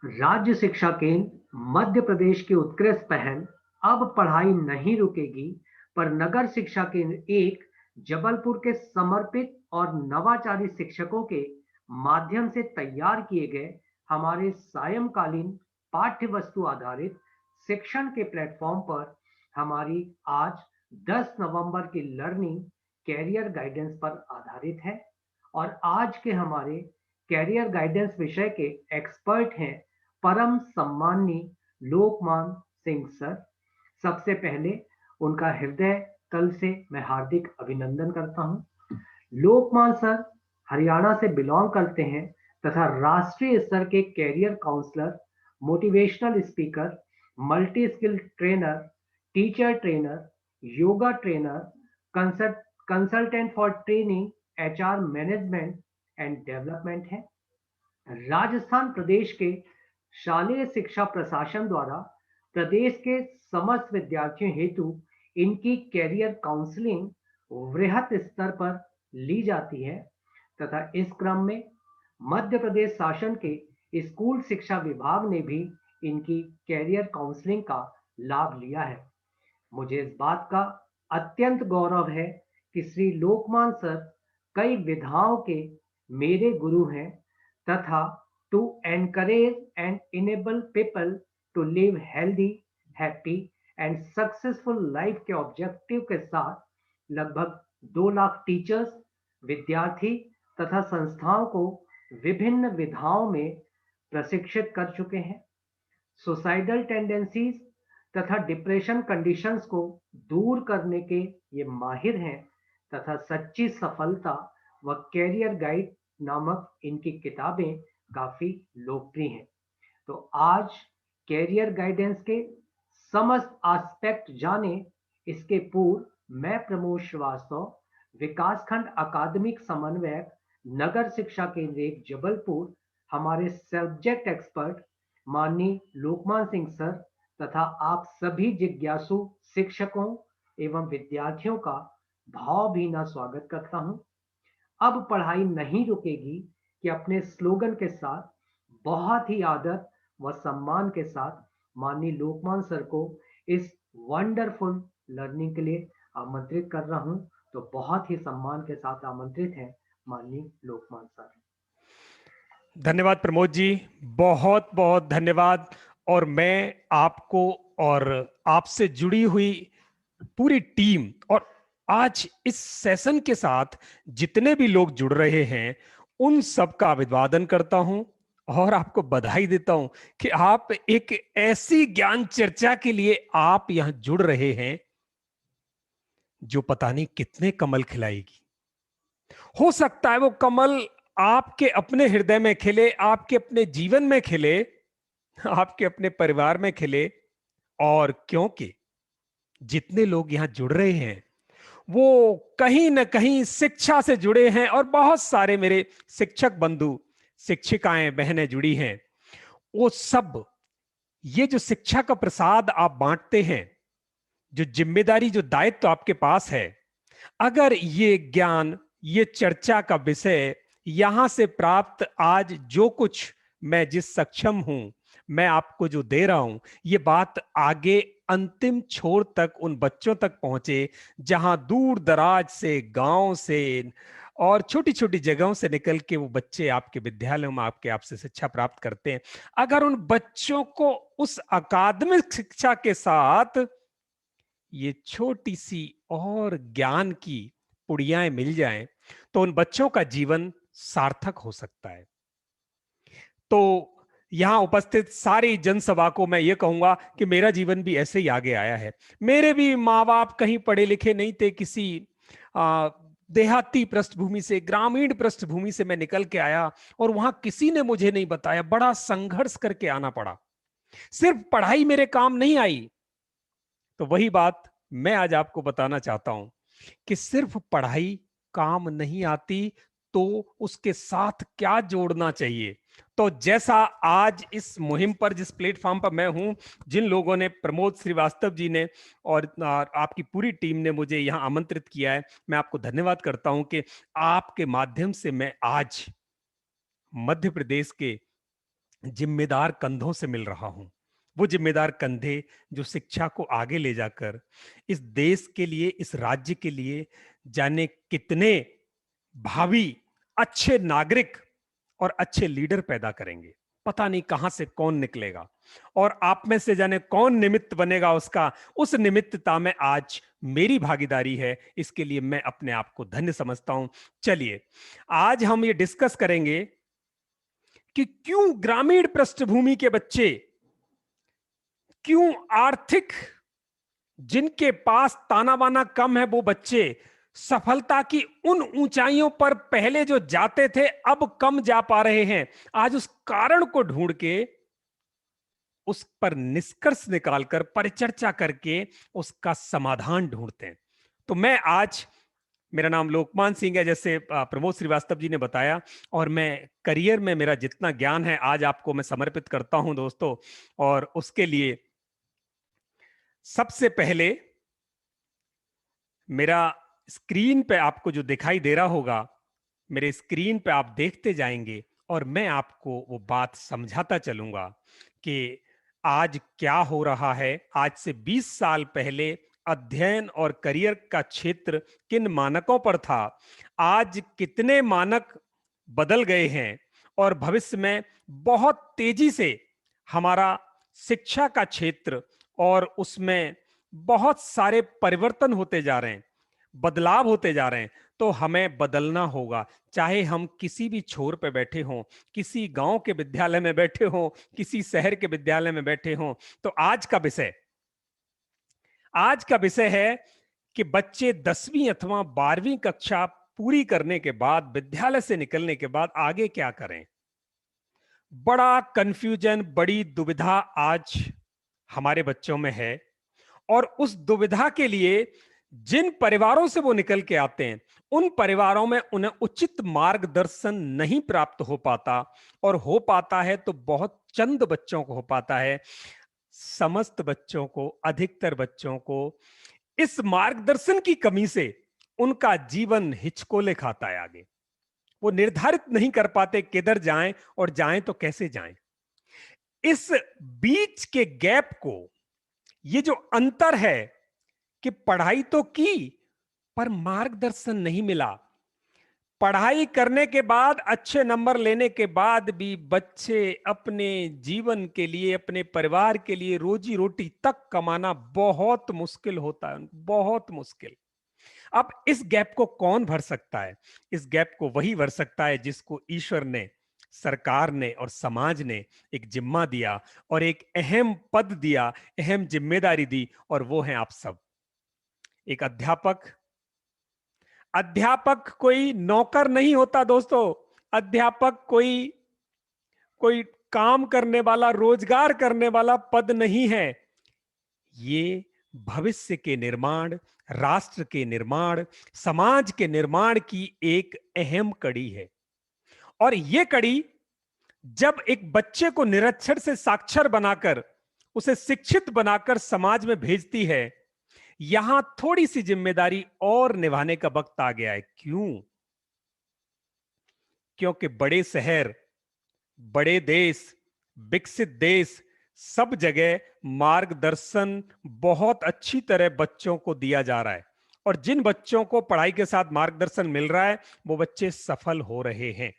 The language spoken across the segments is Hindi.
राज्य शिक्षा केंद्र मध्य प्रदेश की उत्कृष्ट पहल अब पढ़ाई नहीं रुकेगी पर नगर शिक्षा केंद्र एक जबलपुर के समर्पित और नवाचारी शिक्षकों के माध्यम से तैयार किए गए हमारे सायंकालीन पाठ्य वस्तु आधारित शिक्षण के प्लेटफॉर्म पर हमारी आज 10 नवंबर की लर्निंग कैरियर गाइडेंस पर आधारित है। और आज के हमारे कैरियर गाइडेंस विषय के एक्सपर्ट हैं परम सम्माननीय लोकमान सिंह सर। सबसे पहले उनका हृदय तल से मैं हार्दिक अभिनंदन करता हूं। लोकमान सर हरियाणा से बिलोंग करते हैं तथा राष्ट्रीय स्तर के career counsellor, motivational speaker, multi skill trainer, teacher trainer, yoga trainer, consultant for training, HR management and development है। राजस्थान प्रदेश के शालेय शिक्षा प्रशासन द्वारा प्रदेश के समस्त विद्यार्थियों हेतु इनकी कैरियर काउंसलिंग वृहत स्तर पर ली जाती है तथा इस क्रम में मध्य प्रदेश शासन के स्कूल शिक्षा विभाग ने भी इनकी कैरियर काउंसलिंग का लाभ लिया है। मुझे इस बात का अत्यंत गौरव है कि श्री लोकमान सर कई विधाओं के मेरे गुरु हैं तथा to encourage and enable people to live healthy, happy and successful life के ऑब्जेक्टिव के साथ लगभग 2 लाख टीचर्स, विद्यार्थी तथा संस्थाओं को विभिन्न विधाओं में प्रशिक्षित कर चुके हैं। सुसाइडल टेंडेंसीज तथा डिप्रेशन कंडीशंस को दूर करने के ये माहिर हैं तथा सच्ची सफलता व कैरियर गाइड नामक इनकी किताबें काफी लोकप्रिय हैं। तो आज कैरियर गाइडेंस के समस्त एस्पेक्ट जाने इसके पूर्व मैं प्रमोद श्रीवास्तव, विकासखंड अकादमिक समन्वयक, नगर शिक्षा केंद्र एक जबलपुर, हमारे सब्जेक्ट एक्सपर्ट माननीय लोकमान सिंह सर तथा आप सभी जिज्ञासु शिक्षकों एवं विद्यार्थियों का भावभीना स्वागत करता हूं। अब पढ़ाई नहीं रुकेगी कि अपने स्लोगन के साथ बहुत ही आदर व सम्मान के साथ माननीय लोकमान सर को इस वंडरफुल लर्निंग के लिए आमंत्रित कर रहा हूं। तो बहुत ही सम्मान के साथ आमंत्रित हैं माननीय लोकमान सर। धन्यवाद प्रमोद जी, बहुत बहुत धन्यवाद। और मैं आपको और आपसे जुड़ी हुई पूरी टीम और आज इस सेशन के साथ जितने भी लोग जुड़ रहे हैं उन सब का अभिवादन करता हूं और आपको बधाई देता हूं कि आप एक ऐसी ज्ञान चर्चा के लिए आप यहां जुड़ रहे हैं जो पता नहीं कितने कमल खिलाएगी। हो सकता है वो कमल आपके अपने हृदय में खिले, आपके अपने जीवन में खिले, आपके अपने परिवार में खिले। और क्योंकि जितने लोग यहां जुड़ रहे हैं वो कहीं ना कहीं शिक्षा से जुड़े हैं और बहुत सारे मेरे शिक्षक बंधु, शिक्षिकाएं, बहनें जुड़ी हैं। वो सब ये जो शिक्षा का प्रसाद आप बांटते हैं, जो जिम्मेदारी, जो दायित्व आपके पास है, अगर ये ज्ञान, ये चर्चा का विषय यहां से प्राप्त आज जो कुछ मैं जिस सक्षम हूं, मैं आपको जो दे रहा हूं, ये बात आगे अंतिम छोर तक उन बच्चों तक पहुंचे जहां दूर दराज से, गांव से और छोटी छोटी जगहों से निकल के वो बच्चे आपके विद्यालयों में आपके आपसे शिक्षा प्राप्त करते हैं। अगर उन बच्चों को उस अकादमिक शिक्षा के साथ ये छोटी सी और ज्ञान की पुड़ियाएं मिल जाएं तो उन बच्चों का जीवन सार्थक हो सकता है। तो यहां उपस्थित सारी जनसभा को मैं ये कहूंगा कि मेरा जीवन भी ऐसे ही आगे आया है। मेरे भी माँ बाप कहीं पढ़े लिखे नहीं थे, किसी देहाती पृष्ठभूमि से, ग्रामीण पृष्ठभूमि से मैं निकल के आया और वहां किसी ने मुझे नहीं बताया, बड़ा संघर्ष करके आना पड़ा। सिर्फ पढ़ाई मेरे काम नहीं आई। तो वही बात मैं आज आपको बताना चाहता हूं कि सिर्फ पढ़ाई काम नहीं आती, तो उसके साथ क्या जोड़ना चाहिए। तो जैसा आज इस मुहिम पर, जिस प्लेटफॉर्म पर मैं हूं, जिन लोगों ने, प्रमोद श्रीवास्तव जी ने और आपकी पूरी टीम ने मुझे यहां आमंत्रित किया है, मैं आपको धन्यवाद करता हूं कि आपके माध्यम से मैं आज मध्य प्रदेश के जिम्मेदार कंधों से मिल रहा हूं। वो जिम्मेदार कंधे जो शिक्षा को आगे ले जाकर इस देश के लिए, इस राज्य के लिए जाने कितने भावी अच्छे नागरिक और अच्छे लीडर पैदा करेंगे। पता नहीं कहां से कौन निकलेगा और आप में से जाने कौन निमित्त बनेगा उसका। उस निमित्तता में आज मेरी भागीदारी है, इसके लिए मैं अपने आप को धन्य समझता हूं। चलिए आज हम ये डिस्कस करेंगे कि क्यों ग्रामीण पृष्ठभूमि के बच्चे, क्यों आर्थिक जिनके पास ताना बाना कम है वो बच्चे सफलता की उन ऊंचाइयों पर पहले जो जाते थे अब कम जा पा रहे हैं। आज उस कारण को ढूंढ के उस पर निष्कर्ष निकालकर परिचर्चा करके उसका समाधान ढूंढते हैं। तो मैं आज, मेरा नाम लोकमान सिंह है जैसे प्रमोद श्रीवास्तव जी ने बताया, और मैं करियर में मेरा जितना ज्ञान है आज आपको मैं समर्पित करता हूं दोस्तों। और उसके लिए सबसे पहले मेरा स्क्रीन पे आपको जो दिखाई दे रहा होगा, मेरे स्क्रीन पे आप देखते जाएंगे और मैं आपको वो बात समझाता चलूंगा कि आज क्या हो रहा है। आज से 20 साल पहले अध्ययन और करियर का क्षेत्र किन मानकों पर था, आज कितने मानक बदल गए हैं और भविष्य में बहुत तेजी से हमारा शिक्षा का क्षेत्र और उसमें बहुत सारे परिवर्तन होते जा रहे हैं, बदलाव होते जा रहे हैं। तो हमें बदलना होगा, चाहे हम किसी भी छोर पे बैठे हों, किसी गांव के विद्यालय में बैठे हों, किसी शहर के विद्यालय में बैठे हों। तो आज का विषय है कि बच्चे 10वीं अथवा 12वीं कक्षा पूरी करने के बाद, विद्यालय से निकलने के बाद आगे क्या करें। बड़ा कंफ्यूजन, बड़ी दुविधा आज हमारे बच्चों में है। और उस दुविधा के लिए जिन परिवारों से वो निकल के आते हैं उन परिवारों में उन्हें उचित मार्गदर्शन नहीं प्राप्त हो पाता, और हो पाता है तो बहुत चंद बच्चों को हो पाता है। समस्त बच्चों को, अधिकतर बच्चों को इस मार्गदर्शन की कमी से उनका जीवन हिचकोले खाता है। आगे वो निर्धारित नहीं कर पाते किधर जाएं और जाएं तो कैसे जाएं। इस बीच के गैप को, ये जो अंतर है कि पढ़ाई तो की पर मार्गदर्शन नहीं मिला, पढ़ाई करने के बाद अच्छे नंबर लेने के बाद भी बच्चे अपने जीवन के लिए, अपने परिवार के लिए रोजी रोटी तक कमाना बहुत मुश्किल होता है, बहुत मुश्किल। अब इस गैप को कौन भर सकता है? इस गैप को वही भर सकता है जिसको ईश्वर ने, सरकार ने और समाज ने एक जिम्मा दिया और एक अहम पद दिया, अहम जिम्मेदारी दी, और वो है आप सब। एक अध्यापक। अध्यापक कोई नौकर नहीं होता दोस्तों। अध्यापक कोई कोई काम करने वाला, रोजगार करने वाला पद नहीं है। ये भविष्य के निर्माण, राष्ट्र के निर्माण, समाज के निर्माण की एक अहम कड़ी है। और ये कड़ी जब एक बच्चे को निरक्षर से साक्षर बनाकर, उसे शिक्षित बनाकर समाज में भेजती है, यहां थोड़ी सी जिम्मेदारी और निभाने का वक्त आ गया है। क्यों? क्योंकि बड़े शहर, बड़े देश, विकसित देश, सब जगह मार्गदर्शन बहुत अच्छी तरह बच्चों को दिया जा रहा है, और जिन बच्चों को पढ़ाई के साथ मार्गदर्शन मिल रहा है वो बच्चे सफल हो रहे हैं,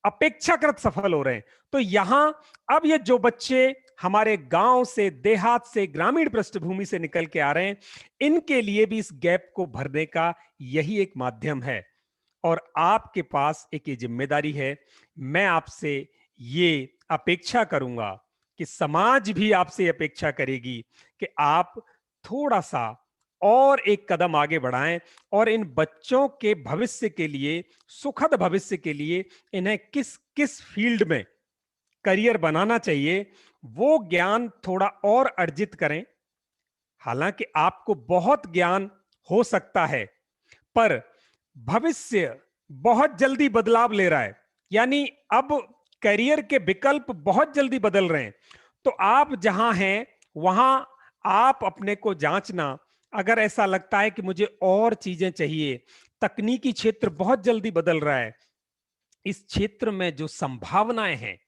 अपेक्षाकृत सफल हो रहे हैं। तो यहां अब ये जो बच्चे हमारे गांव से, देहात से, ग्रामीण पृष्ठभूमि से निकल के आ रहे हैं, इनके लिए भी इस गैप को भरने का यही एक माध्यम है। और आपके पास एक ये जिम्मेदारी है। मैं आपसे ये अपेक्षा करूंगा कि समाज भी आपसे अपेक्षा करेगी कि आप थोड़ा सा और एक कदम आगे बढ़ाएं और इन बच्चों के भविष्य के लिए, सुखद भविष्य के लिए, इन्हें किस किस फील्ड में करियर बनाना चाहिए वो ज्ञान थोड़ा और अर्जित करें। हालांकि आपको बहुत ज्ञान हो सकता है, पर भविष्य बहुत जल्दी बदलाव ले रहा है, यानी अब करियर के विकल्प बहुत जल्दी बदल रहे हैं। तो आप जहां हैं वहां आप अपने को जांचना। अगर ऐसा लगता है कि मुझे और चीजें चाहिए, तकनीकी क्षेत्र बहुत जल्दी बदल रहा है, इस क्षेत्र में जो संभावनाएं हैं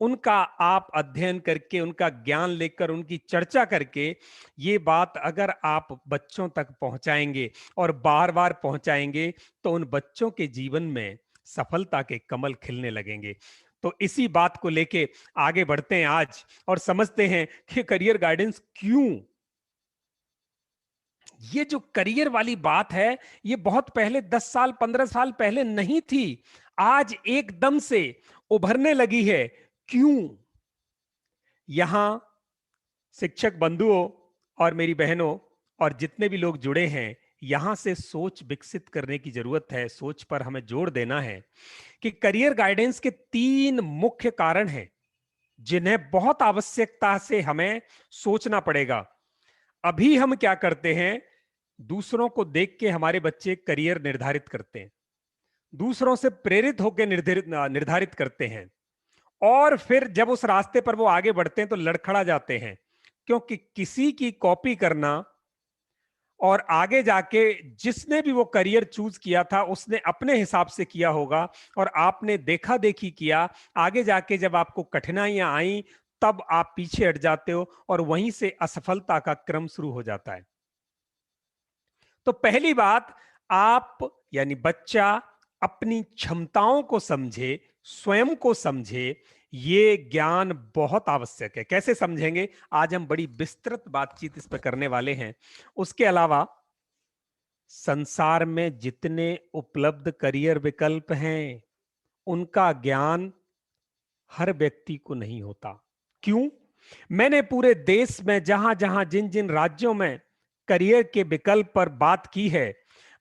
उनका आप अध्ययन करके, उनका ज्ञान लेकर, उनकी चर्चा करके ये बात अगर आप बच्चों तक पहुंचाएंगे और बार बार पहुंचाएंगे तो उन बच्चों के जीवन में सफलता के कमल खिलने लगेंगे। तो इसी बात को लेके आगे बढ़ते हैं आज और समझते हैं कि करियर गाइडेंस क्यों। ये जो करियर वाली बात है, ये बहुत पहले 10 साल 15 साल पहले नहीं थी, आज एकदम से उभरने लगी है। क्यों? यहां शिक्षक बंधुओं और मेरी बहनों और जितने भी लोग जुड़े हैं, यहां से सोच विकसित करने की जरूरत है। सोच पर हमें जोर देना है कि करियर गाइडेंस के 3 मुख्य कारण हैं जिन्हें बहुत आवश्यकता से हमें सोचना पड़ेगा। अभी हम क्या करते हैं, दूसरों को देख के हमारे बच्चे करियर निर्धारित करते हैं, दूसरों से प्रेरित होकर निर्धारित करते हैं, और फिर जब उस रास्ते पर वो आगे बढ़ते हैं तो लड़खड़ा जाते हैं, क्योंकि किसी की कॉपी करना और आगे जाके जिसने भी वो करियर चूज किया था उसने अपने हिसाब से किया होगा और आपने देखा देखी किया। आगे जाके जब आपको कठिनाइयां आई तब आप पीछे हट जाते हो और वहीं से असफलता का क्रम शुरू हो जाता है। तो पहली बात, आप यानी बच्चा अपनी क्षमताओं को समझे, स्वयं को समझे। ये ज्ञान बहुत आवश्यक है। कैसे समझेंगे, आज हम बड़ी विस्तृत बातचीत इस पर करने वाले हैं। उसके अलावा संसार में जितने उपलब्ध करियर विकल्प हैं उनका ज्ञान हर व्यक्ति को नहीं होता। क्यों? मैंने पूरे देश में जहां जहां जिन जिन राज्यों में करियर के विकल्प पर बात की है,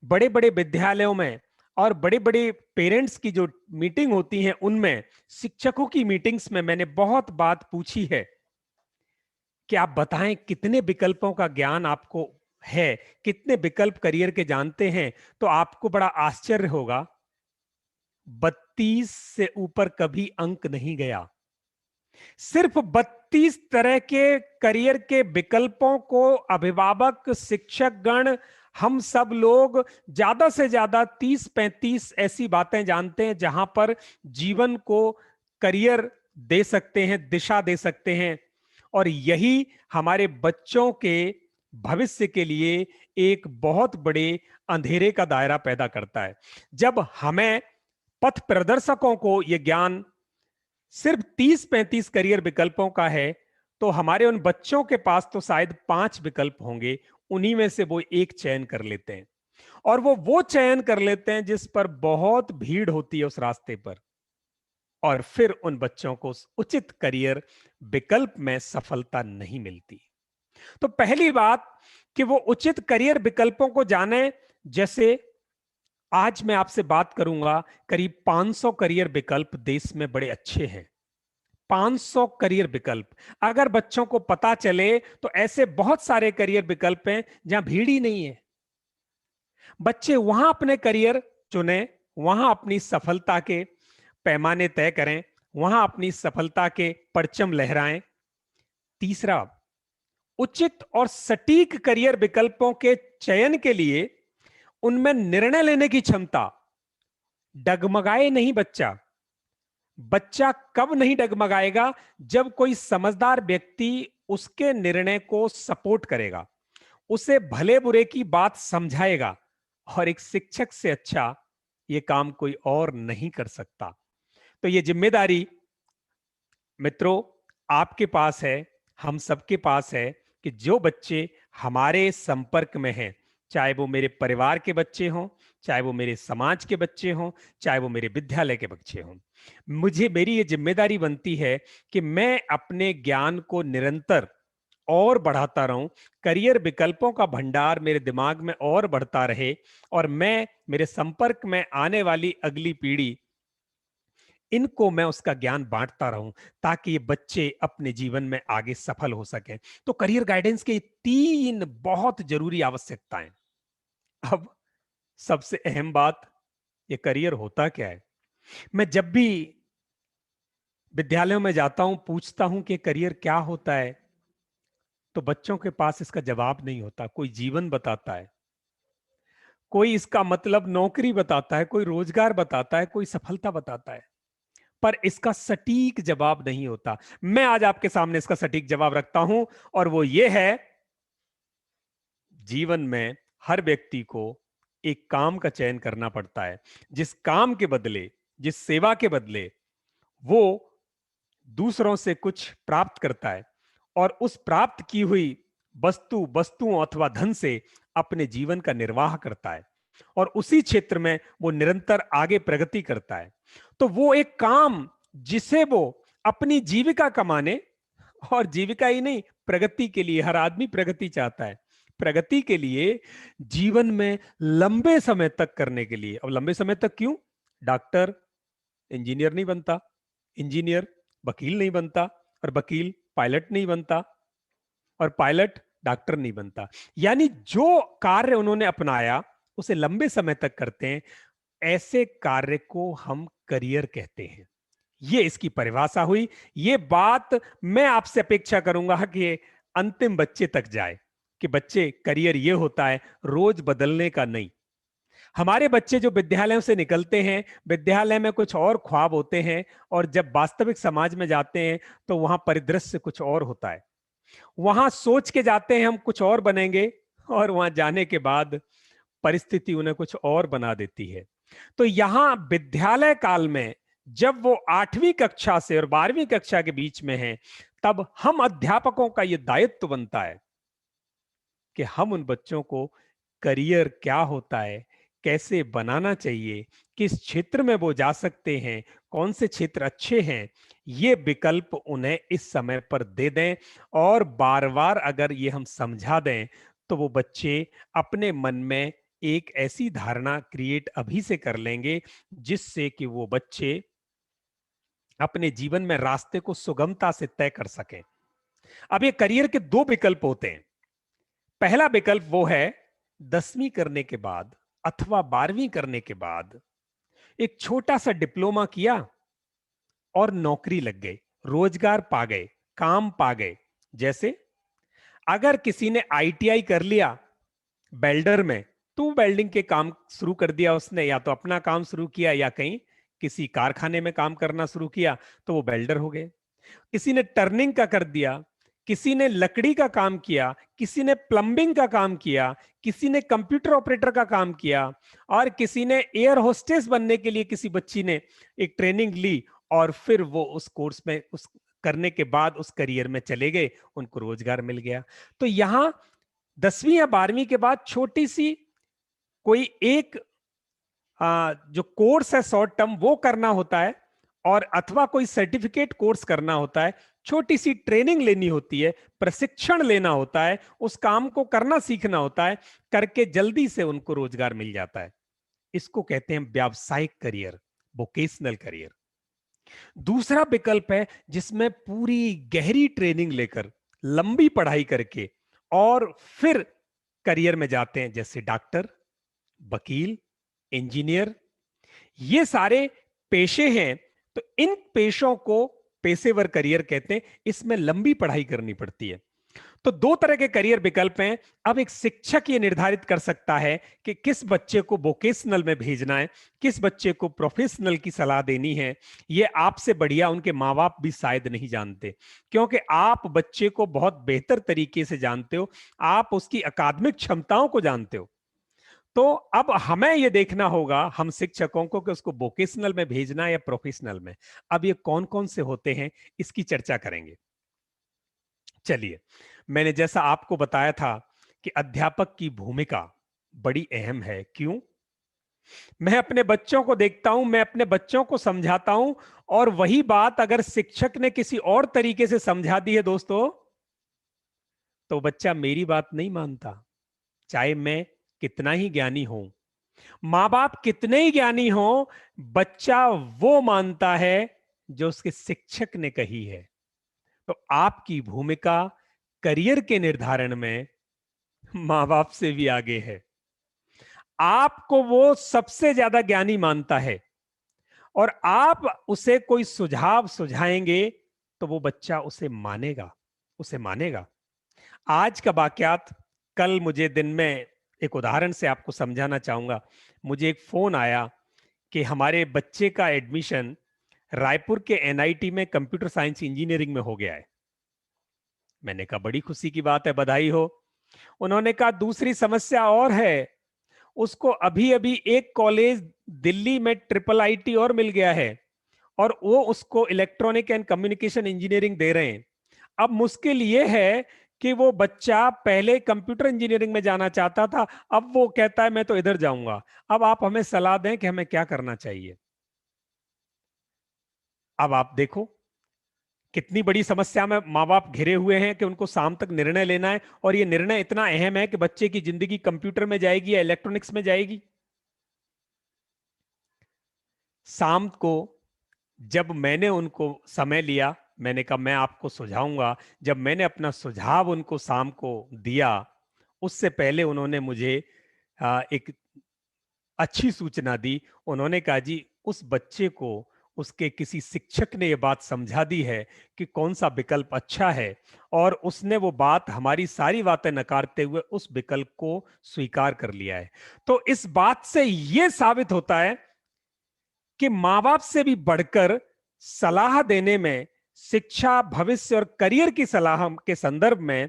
बड़े बड़े विद्यालयों में और बड़े बड़े पेरेंट्स की जो मीटिंग होती हैं उनमें, शिक्षकों की मीटिंग्स में मैंने बहुत बात पूछी है कि आप बताएं कितने विकल्पों का ज्ञान आपको है, कितने विकल्प करियर के जानते हैं। तो आपको बड़ा आश्चर्य होगा, 32 से ऊपर कभी अंक नहीं गया। सिर्फ 32 तरह के करियर के विकल्पों को अभिभावक, शिक्षक गण, हम सब लोग ज्यादा से ज्यादा 30-35 ऐसी बातें जानते हैं जहां पर जीवन को करियर दे सकते हैं, दिशा दे सकते हैं। और यही हमारे बच्चों के भविष्य के लिए एक बहुत बड़े अंधेरे का दायरा पैदा करता है। जब हमें पथ प्रदर्शकों को यह ज्ञान सिर्फ 30-35 करियर विकल्पों का है, तो हमारे उन बच्चों के पास तो शायद 5 विकल्प होंगे। उन्हीं में से वो एक चयन कर लेते हैं और वो चयन कर लेते हैं जिस पर बहुत भीड़ होती है उस रास्ते पर, और फिर उन बच्चों को उस उचित करियर विकल्प में सफलता नहीं मिलती। तो पहली बात कि वो उचित करियर विकल्पों को जाने। जैसे आज मैं आपसे बात करूंगा, करीब 500 करियर विकल्प देश में बड़े अच्छे हैं। 500 करियर विकल्प अगर बच्चों को पता चले तो ऐसे बहुत सारे करियर विकल्प हैं जहां भीड़ ही नहीं है। बच्चे वहां अपने करियर चुने, वहां अपनी सफलता के पैमाने तय करें, वहां अपनी सफलता के परचम लहराएं। तीसरा, उचित और सटीक करियर विकल्पों के चयन के लिए उनमें निर्णय लेने की क्षमता। डगमगाए नहीं बच्चा। बच्चा कब नहीं डगमगाएगा? जब कोई समझदार व्यक्ति उसके निर्णय को सपोर्ट करेगा, उसे भले बुरे की बात समझाएगा, और एक शिक्षक से अच्छा यह काम कोई और नहीं कर सकता। तो यह जिम्मेदारी मित्रों आपके पास है, हम सबके पास है कि जो बच्चे हमारे संपर्क में हैं, चाहे वो मेरे परिवार के बच्चे हों, चाहे वो मेरे समाज के बच्चे हों, चाहे वो मेरे विद्यालय के बच्चे हों, मेरी ये जिम्मेदारी बनती है कि मैं अपने ज्ञान को निरंतर और बढ़ाता रहूं, करियर विकल्पों का भंडार मेरे दिमाग में और बढ़ता रहे, और मैं मेरे संपर्क में आने वाली अगली पीढ़ी, इनको मैं उसका ज्ञान बांटता रहूं ताकि ये बच्चे अपने जीवन में आगे सफल हो सकें। तो करियर गाइडेंस के 3 बहुत जरूरी आवश्यकताएं। अब सबसे अहम बात, ये करियर होता क्या है? मैं जब भी विद्यालयों में जाता हूं, पूछता हूं कि करियर क्या होता है, तो बच्चों के पास इसका जवाब नहीं होता। कोई जीवन बताता है, कोई इसका मतलब नौकरी बताता है, कोई रोजगार बताता है, कोई सफलता बताता है, पर इसका सटीक जवाब नहीं होता। मैं आज आपके सामने इसका सटीक जवाब रखता हूं, और वो ये है, जीवन में हर व्यक्ति को एक काम का चयन करना पड़ता है, जिस काम के बदले, जिस सेवा के बदले वो दूसरों से कुछ प्राप्त करता है, और उस प्राप्त की हुई वस्तुओं अथवा धन से अपने जीवन का निर्वाह करता है, और उसी क्षेत्र में वो निरंतर आगे प्रगति करता है। तो वो एक काम जिसे वो अपनी जीविका कमाने, और जीविका ही नहीं, प्रगति के लिए, हर आदमी प्रगति चाहता है, प्रगति के लिए जीवन में लंबे समय तक करने के लिए। अब लंबे समय तक क्यों? डॉक्टर इंजीनियर नहीं बनता, इंजीनियर वकील नहीं बनता, और वकील पायलट नहीं बनता, और पायलट डॉक्टर नहीं बनता। यानी जो कार्य उन्होंने अपनाया उसे लंबे समय तक करते हैं, ऐसे कार्य को हम करियर कहते हैं। ये इसकी परिभाषा हुई। ये बात मैं आपसे अपेक्षा करूंगा कि अंतिम बच्चे तक जाए, कि बच्चे, करियर ये होता है, रोज बदलने का नहीं। हमारे बच्चे जो विद्यालयों से निकलते हैं, विद्यालय में कुछ और ख्वाब होते हैं, और जब वास्तविक समाज में जाते हैं तो वहां परिदृश्य कुछ और होता है। वहां सोच के जाते हैं हम कुछ और बनेंगे, और वहां जाने के बाद परिस्थिति उन्हें कुछ और बना देती है। तो यहां विद्यालय काल में जब वो 8वीं कक्षा से और 12वीं कक्षा के बीच में है, तब हम अध्यापकों का यह दायित्व बनता है कि हम उन बच्चों को करियर क्या होता है, कैसे बनाना चाहिए, किस क्षेत्र में वो जा सकते हैं, कौन से क्षेत्र अच्छे हैं, ये विकल्प उन्हें इस समय पर दे दें। और बार बार अगर ये हम समझा दें तो वो बच्चे अपने मन में एक ऐसी धारणा क्रिएट अभी से कर लेंगे, जिससे कि वो बच्चे अपने जीवन में रास्ते को सुगमता से तय कर सकें। अब ये करियर के दो विकल्प होते हैं। पहला विकल्प वो है, 10वीं करने के बाद अथवा 12वीं करने के बाद एक छोटा सा डिप्लोमा किया और नौकरी लग गई, रोजगार पा गए, काम पा गए। जैसे अगर किसी ने आईटीआई कर लिया वेल्डर में, तो वेल्डिंग के काम शुरू कर दिया उसने, या तो अपना काम शुरू किया या कहीं किसी कारखाने में काम करना शुरू किया, तो वो वेल्डर हो गए। किसी ने टर्निंग का कर दिया, किसी ने लकड़ी का काम किया, किसी ने प्लंबिंग का काम किया, किसी ने कंप्यूटर ऑपरेटर का काम किया, और किसी ने एयर होस्टेस बनने के लिए किसी बच्ची ने एक ट्रेनिंग ली, और फिर वो उस कोर्स में, उस करने के बाद उस करियर में चले गए, उनको रोजगार मिल गया। तो यहां 10वीं या 12वीं के बाद छोटी सी कोई एक जो कोर्स है शॉर्ट टर्म, वो करना होता है, और अथवा कोई सर्टिफिकेट कोर्स करना होता है, छोटी सी ट्रेनिंग लेनी होती है, प्रशिक्षण लेना होता है, उस काम को करना सीखना होता है, करके जल्दी से उनको रोजगार मिल जाता है। इसको कहते हैं व्यावसायिक करियर, वोकेशनल करियर। दूसरा विकल्प है जिसमें पूरी गहरी ट्रेनिंग लेकर, लंबी पढ़ाई करके, और फिर करियर में जाते हैं, जैसे डॉक्टर, वकील, इंजीनियर। ये सारे पेशे हैं, तो इन पेशों को पेशेवर करियर कहते हैं। इसमें लंबी पढ़ाई करनी पड़ती है। तो दो तरह के करियर विकल्प हैं। अब एक शिक्षक ये निर्धारित कर सकता है कि किस बच्चे को वोकेशनल में भेजना है, किस बच्चे को प्रोफेशनल की सलाह देनी है। ये आपसे बढ़िया उनके माँ बाप भी शायद नहीं जानते, क्योंकि आप बच्चे को बहुत बेहतर तरीके से जानते हो, आप उसकी अकादमिक क्षमताओं को जानते हो। तो अब हमें यह देखना होगा, हम शिक्षकों को, कि उसको वोकेशनल में भेजना है या प्रोफेशनल में। अब ये कौन कौन से होते हैं, इसकी चर्चा करेंगे। चलिए, मैंने जैसा आपको बताया था कि अध्यापक की भूमिका बड़ी अहम है। क्यों? मैं अपने बच्चों को देखता हूं, मैं अपने बच्चों को समझाता हूं, और वही बात अगर शिक्षक ने किसी और तरीके से समझा दी है दोस्तों, तो बच्चा मेरी बात नहीं मानता। चाहे मैं कितना ही ज्ञानी हूं, मां बाप कितने ही ज्ञानी हो, बच्चा वो मानता है जो उसके शिक्षक ने कही है। तो आपकी भूमिका करियर के निर्धारण में मां बाप से भी आगे है। आपको वो सबसे ज्यादा ज्ञानी मानता है, और आप उसे कोई सुझाव सुझाएंगे तो वो बच्चा उसे मानेगा, उसे मानेगा। आज का वाकयात, कल मुझे दिन में एक उदाहरण से आपको समझाना चाहूंगा। मुझे एक फोन आया कि हमारे बच्चे का एडमिशन रायपुर के एनआईटी में कंप्यूटर साइंस इंजीनियरिंग में हो गया है। मैंने कहा बड़ी खुशी की बात है, बधाई हो। उन्होंने कहा दूसरी समस्या और है, उसको अभी अभी एक कॉलेज दिल्ली में ट्रिपल आईटी और मिल गया है और वो उसको इलेक्ट्रॉनिक एंड कम्युनिकेशन इंजीनियरिंग दे रहे हैं। अब मुश्किल ये है कि वो बच्चा पहले कंप्यूटर इंजीनियरिंग में जाना चाहता था, अब वो कहता है मैं तो इधर जाऊंगा। अब आप हमें सलाह दें कि हमें क्या करना चाहिए। अब आप देखो कितनी बड़ी समस्या में माँ बाप घिरे हुए हैं कि उनको शाम तक निर्णय लेना है, और ये निर्णय इतना अहम है कि बच्चे की जिंदगी कंप्यूटर में जाएगी या इलेक्ट्रॉनिक्स में जाएगी। शाम को जब मैंने उनको समय लिया, मैंने कहा मैं आपको सुझाऊंगा, जब मैंने अपना सुझाव उनको शाम को दिया, उससे पहले उन्होंने मुझे एक अच्छी सूचना दी। उन्होंने कहा जी उस बच्चे को उसके किसी शिक्षक ने यह बात समझा दी है कि कौन सा विकल्प अच्छा है, और उसने वो बात हमारी सारी बातें नकारते हुए उस विकल्प को स्वीकार कर लिया है। तो इस बात से यह साबित होता है कि मां बाप से भी बढ़कर सलाह देने में, शिक्षा, भविष्य और करियर की सलाह के संदर्भ में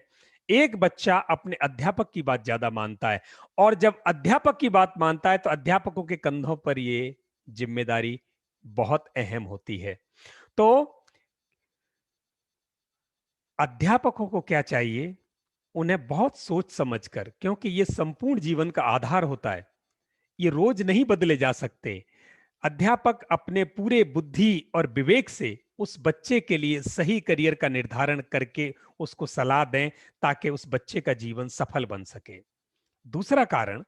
एक बच्चा अपने अध्यापक की बात ज्यादा मानता है। और जब अध्यापक की बात मानता है तो अध्यापकों के कंधों पर ये जिम्मेदारी बहुत अहम होती है। तो अध्यापकों को क्या चाहिए, उन्हें बहुत सोच समझकर, क्योंकि ये संपूर्ण जीवन का आधार होता है, ये रोज नहीं बदले जा सकते। अध्यापक अपने पूरे बुद्धि और विवेक से उस बच्चे के लिए सही करियर का निर्धारण करके उसको सलाह दें ताकि उस बच्चे का जीवन सफल बन सके। दूसरा कारण,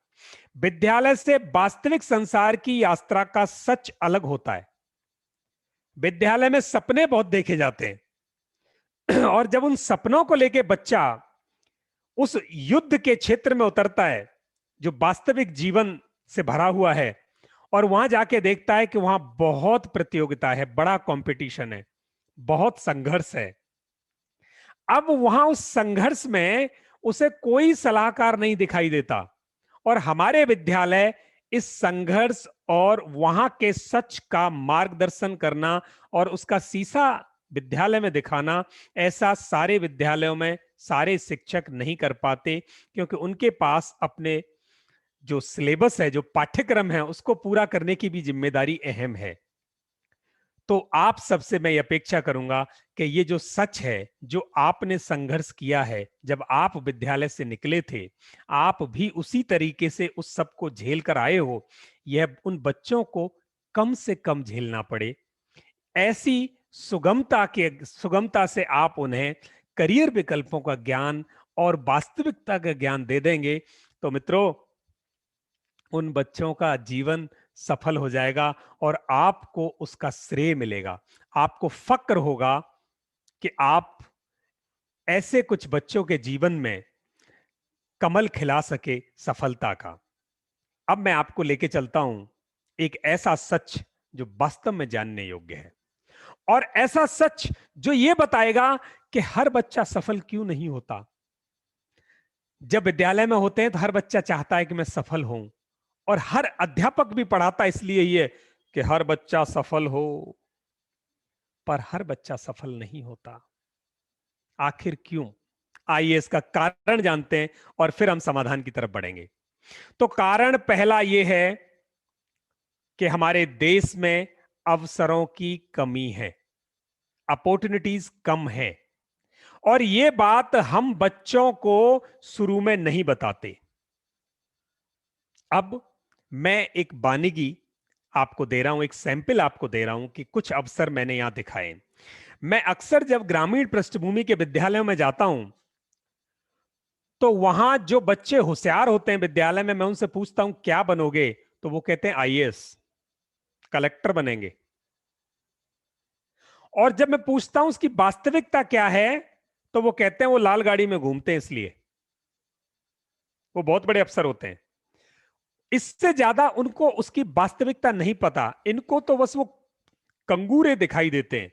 विद्यालय से वास्तविक संसार की यात्रा का सच अलग होता है। विद्यालय में सपने बहुत देखे जाते हैं और जब उन सपनों को लेके बच्चा उस युद्ध के क्षेत्र में उतरता है जो वास्तविक जीवन से भरा हुआ है, और वहां जाके देखता है कि वहां बहुत प्रतियोगिता है, बड़ा कंपटीशन है, बहुत संघर्ष है। अब वहां उस संघर्ष में उसे कोई सलाहकार नहीं दिखाई देता, और हमारे विद्यालय इस संघर्ष और वहां के सच का मार्गदर्शन करना और उसका शीशा विद्यालय में दिखाना, ऐसा सारे विद्यालयों में सारे शिक्षक नहीं कर पाते, क्योंकि उनके पास अपने जो सिलेबस है, जो पाठ्यक्रम है, उसको पूरा करने की भी जिम्मेदारी अहम है। तो आप सबसे मैं अपेक्षा करूंगा कि ये जो सच है, जो आपने संघर्ष किया है, जब आप विद्यालय से निकले थे, आप भी उसी तरीके से उस सब को झेल कर आए हो, यह उन बच्चों को कम से कम झेलना पड़े। ऐसी सुगमता से आप उन्हें करियर विकल्पों का ज्ञान और वास्तविकता का ज्ञान दे देंगे, तो मित्रों उन बच्चों का जीवन सफल हो जाएगा और आपको उसका श्रेय मिलेगा। आपको फक्र होगा कि आप ऐसे कुछ बच्चों के जीवन में कमल खिला सके सफलता का। अब मैं आपको लेके चलता हूं एक ऐसा सच जो वास्तव में जानने योग्य है, और ऐसा सच जो यह बताएगा कि हर बच्चा सफल क्यों नहीं होता। जब विद्यालय में होते हैं तो हर बच्चा चाहता है कि मैं सफल हूं, और हर अध्यापक भी पढ़ाता इसलिए ही है कि हर बच्चा सफल हो, पर हर बच्चा सफल नहीं होता। आखिर क्यों? आइए इसका कारण जानते हैं और फिर हम समाधान की तरफ बढ़ेंगे। तो कारण पहला यह है कि हमारे देश में अवसरों की कमी है, अपॉर्चुनिटीज कम है, और यह बात हम बच्चों को शुरू में नहीं बताते। अब मैं एक बानीगी आपको दे रहा हूं, एक सैंपल आपको दे रहा हूं कि कुछ अवसर मैंने यहां दिखाए। मैं अक्सर जब ग्रामीण पृष्ठभूमि के विद्यालयों में जाता हूं तो वहां जो बच्चे होशियार होते हैं विद्यालय में, मैं उनसे पूछता हूं क्या बनोगे, तो वो कहते हैं आईएएस, कलेक्टर बनेंगे। और जब मैं पूछता हूं उसकी वास्तविकता क्या है, तो वो कहते हैं वो लाल गाड़ी में घूमते हैं इसलिए। वो बहुत बड़े अफसर होते हैं। इससे ज्यादा उनको उसकी वास्तविकता नहीं पता। इनको तो बस वो कंगूरे दिखाई देते हैं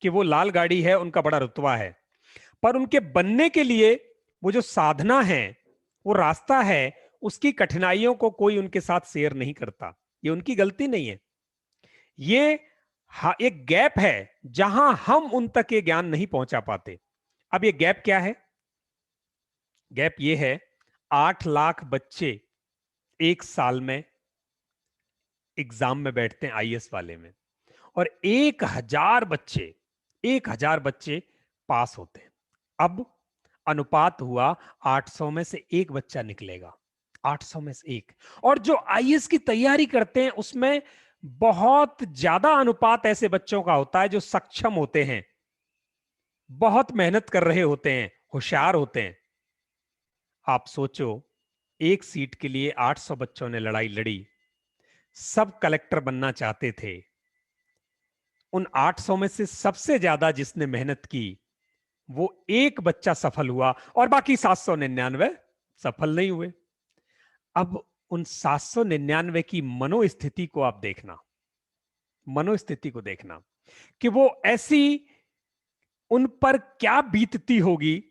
कि वो लाल गाड़ी है, उनका बड़ा रुतबा है, पर उनके बनने के लिए वो जो साधना है, वो रास्ता है, उसकी कठिनाइयों को कोई उनके साथ शेयर नहीं करता। ये उनकी गलती नहीं है, ये हाँ, एक गैप है जहां हम उन तक ये ज्ञान नहीं पहुंचा पाते। अब ये गैप क्या है? गैप ये है, 8 लाख बच्चे एक साल में एग्जाम में बैठते हैं आईएएस वाले में, और 1,000 बच्चे पास होते हैं। अब अनुपात हुआ 800 में से एक बच्चा निकलेगा, 800 में से एक। और जो आईएएस की तैयारी करते हैं उसमें बहुत ज्यादा अनुपात ऐसे बच्चों का होता है जो सक्षम होते हैं, बहुत मेहनत कर रहे होते हैं, होशियार होते हैं। आप सोचो, एक सीट के लिए 800 बच्चों ने लड़ाई लड़ी, सब कलेक्टर बनना चाहते थे। उन 800 में से सबसे ज्यादा जिसने मेहनत की वो एक बच्चा सफल हुआ, और बाकी 799 सफल नहीं हुए। अब उन 799 की मनोस्थिति को आप देखना, मनोस्थिति को देखना कि वो ऐसी, उन पर क्या बीतती होगी।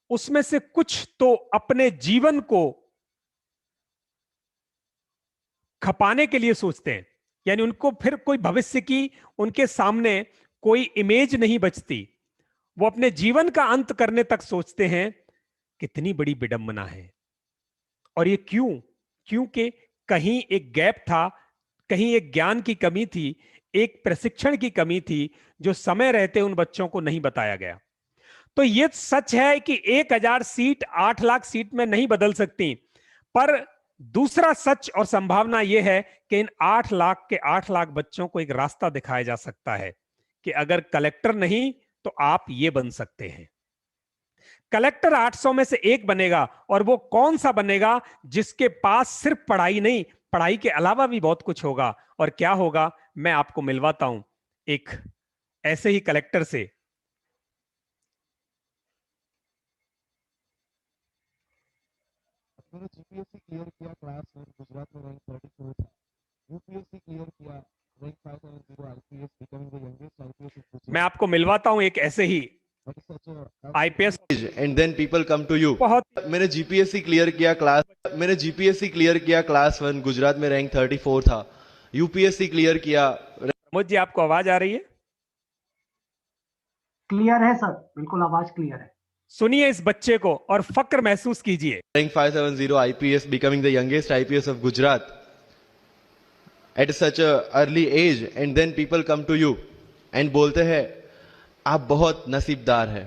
उसमें से कुछ तो अपने जीवन को खपाने के लिए सोचते हैं, यानी उनको फिर कोई भविष्य की उनके सामने कोई इमेज नहीं बचती। वो अपने जीवन का अंत करने तक सोचते हैं। कितनी बड़ी विडंबना है। और ये क्यों? क्योंकि कहीं एक गैप था, कहीं एक ज्ञान की कमी थी, एक प्रशिक्षण की कमी थी जो समय रहते उन बच्चों को नहीं बताया गया। तो ये सच है कि 1,000 सीट 8 लाख सीट में नहीं बदल सकती, पर दूसरा सच और संभावना यह है कि इन 8 लाख के 8 लाख बच्चों को एक रास्ता दिखाया जा सकता है कि अगर कलेक्टर नहीं तो आप ये बन सकते हैं। कलेक्टर 800 में से एक बनेगा, और वो कौन सा बनेगा? जिसके पास सिर्फ पढ़ाई नहीं, पढ़ाई के अलावा भी बहुत कुछ होगा। और क्या होगा, मैं आपको मिलवाता हूं एक ऐसे ही कलेक्टर से। मैंने जीपीएससी क्लियर किया क्लास 1 गुजरात में रैंक 34 था। यूपीएससी क्लियर किया rank 570 IPS becoming the youngest IPS in मैं गुजरात। आपको मिलवाता हूं एक ऐसे ही IPS. And then people come to you. बहुत मैंने जीपीएससी क्लियर किया क्लास 1 गुजरात में रैंक 34 था। यूपीएससी क्लियर किया। प्रमोद जी, आपको आवाज आ रही है? क्लियर है सर, बिल्कुल आवाज क्लियर है। सुनिए इस बच्चे को और फक्र महसूस कीजिए। Rank 570 IPS becoming the youngest IPS of Gujarat at such a early age. And then people come to you and बोलते हैं आप बहुत नसीबदार है,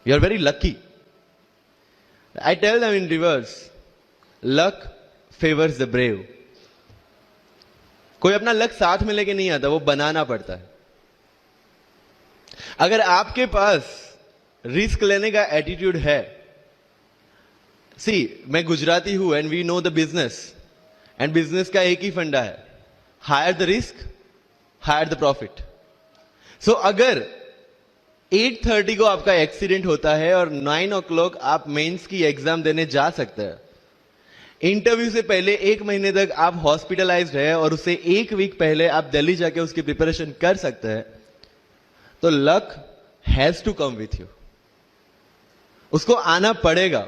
you are very lucky. I tell them in reverse, luck favors the brave. कोई अपना लक साथ में लेके नहीं आता, वो बनाना पड़ता है। अगर आपके पास रिस्क लेने का एटीट्यूड है, मैं गुजराती हूं and we know the business, and business का एक ही फंडा है, higher the risk higher the profit. So अगर 8:30 को आपका एक्सीडेंट होता है और 9 o'clock आप मेंस की एग्जाम देने जा सकते हैं, इंटरव्यू से पहले 1 महीने तक आप हॉस्पिटलाइज्ड है और उससे 1 वीक पहले आप दिल्ली जाके उसकी प्रिपरेशन कर सकते हैं, तो luck has to come with you. उसको आना पड़ेगा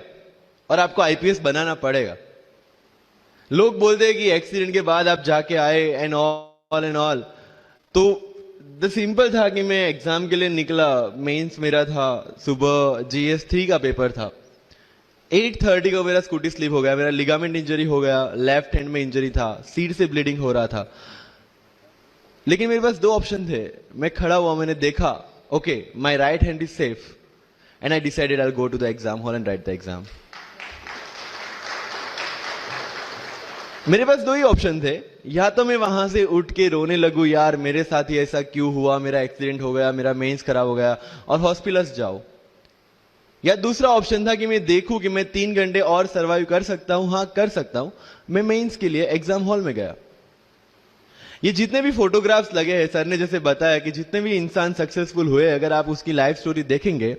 और आपको आईपीएस बनाना पड़ेगा। लोग बोलते हैं कि एक्सीडेंट के बाद आप जाके आए एंड ऑल, तो द सिंपल था कि मैं एग्जाम के लिए निकला, मेंस मेरा था, सुबह GS3 का पेपर था। 8:30 को मेरा स्कूटी स्लिप हो गया, मेरा लिगामेंट इंजरी हो गया, लेफ्ट हैंड में इंजरी था, सीट से ब्लीडिंग हो रहा था। लेकिन मेरे पास 2 ऑप्शन थे। मैं खड़ा हुआ, मैंने देखा, okay my right hand is safe, and I decided I will go to the exam hall and write the exam. मेरे पास 2 ही ऑप्शन थे, या तो मैं वहां से उठ के रोने लगूं, यार मेरे साथ ही ऐसा क्यों हुआ, मेरा एक्सीडेंट हो गया, मेरा मेंस खराब हो गया, और हॉस्पिटल जाओ। या दूसरा ऑप्शन था कि मैं देखूं कि मैं 3 घंटे और सरवाइव कर सकता हूं। हाँ, कर सकता हूं। मैं मेंस के लिए एग्जाम हॉल में गया। ये जितने भी फोटोग्राफ्स लगे हैं, सर ने जैसे बताया कि जितने भी इंसान सक्सेसफुल हुए, अगर आप उसकी लाइफ स्टोरी देखेंगे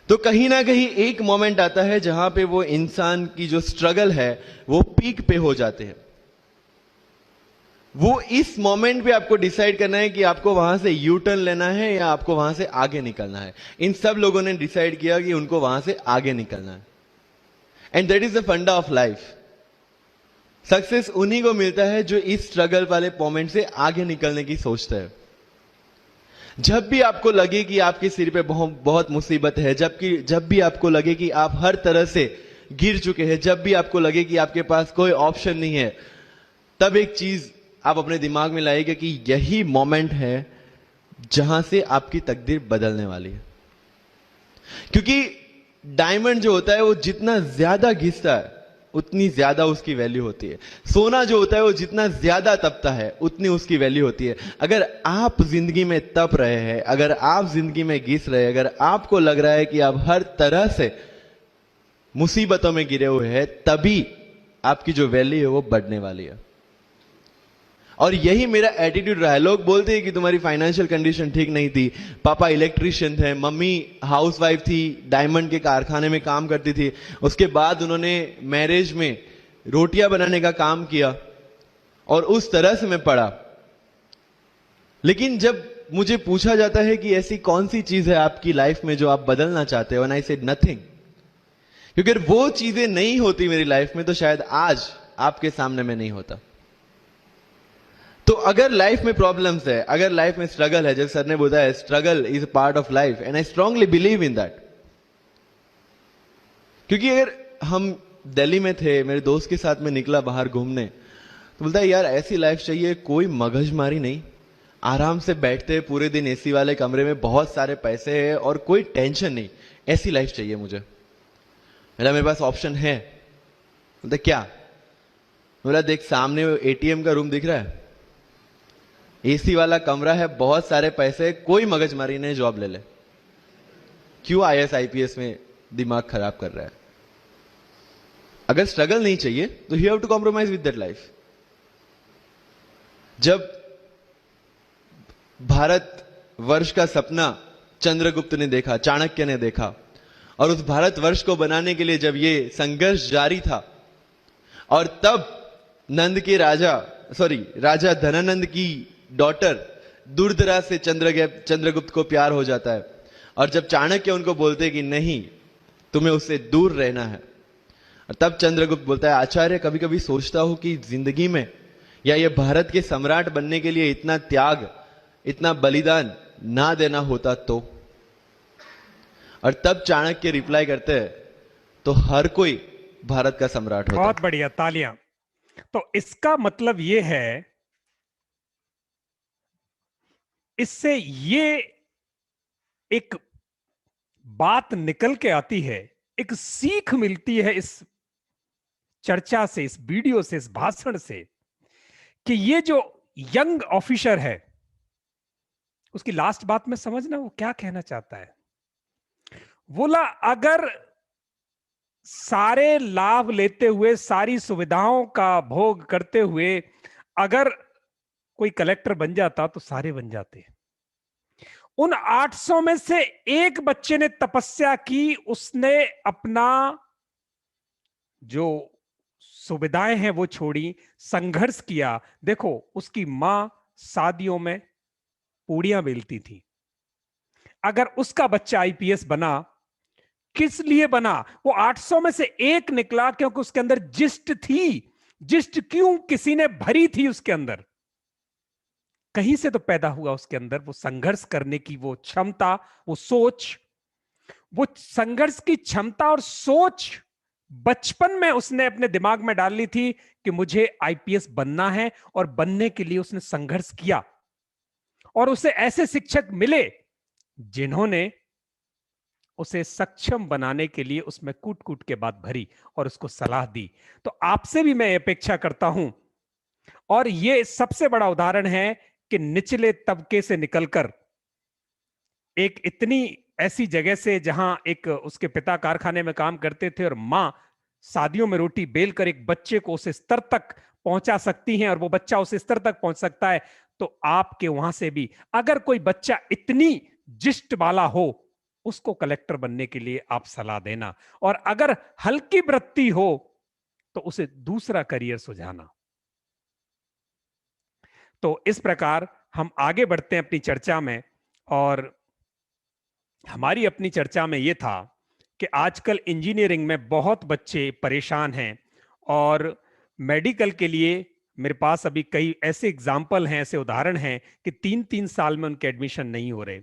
तो कहीं ना कहीं एक मोमेंट आता है जहां पे वो इंसान की जो स्ट्रगल है वो पीक पे हो जाते हैं। वो इस मोमेंट पे आपको डिसाइड करना है कि आपको वहां से यू टर्न लेना है या आपको वहां से आगे निकलना है। इन सब लोगों ने डिसाइड किया कि उनको वहां से आगे निकलना है, एंड दैट इज द फंडा ऑफ लाइफ। सक्सेस उन्हीं को मिलता है जो इस स्ट्रगल वाले मोमेंट से आगे निकलने की सोचता है। जब भी आपको लगे कि आपके सिर पे बहुत मुसीबत है, जब भी आपको लगे कि आप हर तरह से गिर चुके हैं, जब भी आपको लगे कि आपके पास कोई ऑप्शन नहीं है, तब एक चीज आप अपने दिमाग में लाइएगा कि यही मोमेंट है जहां से आपकी तकदीर बदलने वाली है। क्योंकि डायमंड जो होता है वो जितना ज्यादा घिसता है उतनी ज्यादा उसकी वैल्यू होती है। सोना जो होता है वो जितना ज्यादा तपता है उतनी उसकी वैल्यू होती है। अगर आप जिंदगी में तप रहे हैं, अगर आप जिंदगी में घिस रहे हैं, अगर आपको लग रहा है कि आप हर तरह से मुसीबतों में गिरे हुए हैं, तभी आपकी जो वैल्यू है वो बढ़ने वाली है। और यही मेरा एटीट्यूड रहा है। लोग बोलते हैं कि तुम्हारी फाइनेंशियल कंडीशन ठीक नहीं थी, पापा इलेक्ट्रिशियन थे, मम्मी हाउसवाइफ थी, डायमंड के कारखाने में काम करती थी, उसके बाद उन्होंने मैरिज में रोटियां बनाने का काम किया और उस तरह से मैं पढ़ा। लेकिन जब मुझे पूछा जाता है कि ऐसी कौन सी चीज है आपकी लाइफ में जो आप बदलना चाहते हो, एंड आई सेड नथिंग। क्योंकि अगर वो चीजें नहीं होती मेरी लाइफ में तो शायद आज आपके सामने मैं नहीं होता। तो अगर लाइफ में प्रॉब्लम्स है, अगर लाइफ में स्ट्रगल है, जैसे सर ने बोला है struggle is a part of life, and I strongly believe in that. क्योंकि अगर हम दिल्ली में थे, मेरे दोस्त के साथ में निकला बाहर घूमने, तो बोलता है यार ऐसी लाइफ चाहिए, कोई मगजमारी नहीं, आराम से बैठते पूरे दिन एसी वाले कमरे में, बहुत सारे पैसे है और कोई टेंशन नहीं, ऐसी लाइफ चाहिए मुझे। मेरे पास ऑप्शन है। बोलता क्या? बोला देख सामने एटीएम का रूम दिख रहा है, एसी वाला कमरा है, बहुत सारे पैसे, कोई मगजमारी नहीं, जॉब ले ले। क्यों आईएएस आईपीएस में दिमाग खराब कर रहा है? अगर स्ट्रगल नहीं चाहिए तो you have to compromise with that life. जब भारत वर्ष का सपना चंद्रगुप्त ने देखा, चाणक्य ने देखा, और उस भारत वर्ष को बनाने के लिए जब ये संघर्ष जारी था, और तब नंद के राजा धनानंद की डॉटर दुर्धरा से चंद्रगुप्त को प्यार हो जाता है, और जब चाणक्य उनको बोलते हैं कि नहीं तुम्हें उससे दूर रहना है, और तब चंद्रगुप्त बोलता है आचार्य कभी कभी सोचता हूं कि जिंदगी में या ये भारत के सम्राट बनने के लिए इतना त्याग, इतना बलिदान ना देना होता तो। और तब चाणक्य रिप्लाई करते हैं तो हर कोई भारत का सम्राट होता। बहुत बढ़िया, तालियां। तो इसका मतलब यह है, इससे ये एक बात निकल के आती है, एक सीख मिलती है इस चर्चा से, इस वीडियो से, इस भाषण से, कि ये जो यंग ऑफिसर है उसकी लास्ट बात में समझना वो क्या कहना चाहता है। बोला अगर सारे लाभ लेते हुए, सारी सुविधाओं का भोग करते हुए अगर कोई कलेक्टर बन जाता तो सारे बन जाते। उन 800 में से एक बच्चे ने तपस्या की, उसने अपना जो सुविधाएं हैं वो छोड़ी, संघर्ष किया। देखो उसकी मां शादियों में पूड़ियां बेलती थी। अगर उसका बच्चा आईपीएस बना, किस लिए बना? वो 800 में से एक निकला क्योंकि उसके अंदर जिस्ट थी। जिस्ट क्यों? किसी ने भरी थी उसके अंदर, कहीं से तो पैदा हुआ उसके अंदर वो संघर्ष करने की वो क्षमता, वो सोच। वो संघर्ष की क्षमता और सोच बचपन में उसने अपने दिमाग में डाल ली थी कि मुझे आईपीएस बनना है, और बनने के लिए उसने संघर्ष किया। और उसे ऐसे शिक्षक मिले जिन्होंने उसे सक्षम बनाने के लिए उसमें कूट कूट के बात भरी और उसको सलाह दी। तो आपसे भी मैं अपेक्षा करता हूं, और यह सबसे बड़ा उदाहरण है कि निचले तबके से निकलकर एक इतनी ऐसी जगह से जहां एक उसके पिता कारखाने में काम करते थे और मां शादियों में रोटी बेलकर एक बच्चे को उस स्तर तक पहुंचा सकती हैं, और वो बच्चा उस स्तर तक पहुंच सकता है, तो आपके वहां से भी अगर कोई बच्चा इतनी जिस्ट वाला हो, उसको कलेक्टर बनने के लिए आप सलाह देना, और अगर हल्की वृत्ति हो तो उसे दूसरा करियर सुझाना। तो इस प्रकार हम आगे बढ़ते हैं अपनी चर्चा में, और हमारी अपनी चर्चा में यह था कि आजकल इंजीनियरिंग में बहुत बच्चे परेशान हैं, और मेडिकल के लिए मेरे पास अभी कई ऐसे एग्जाम्पल हैं, ऐसे उदाहरण हैं कि 3-3 साल में उनके एडमिशन नहीं हो रहे,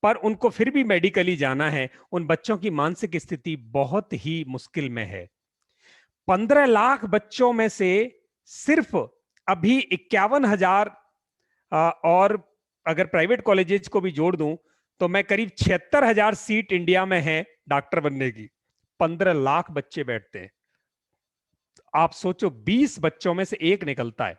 पर उनको फिर भी मेडिकली जाना है। उन बच्चों की मानसिक स्थिति बहुत ही मुश्किल में है। 15 लाख बच्चों में से सिर्फ अभी 51,000, और अगर प्राइवेट कॉलेजेस को भी जोड़ दूं तो मैं करीब 76,000 सीट इंडिया में है डॉक्टर बनने की। 15 लाख बच्चे बैठते हैं। आप सोचो 20 बच्चों में से एक निकलता है।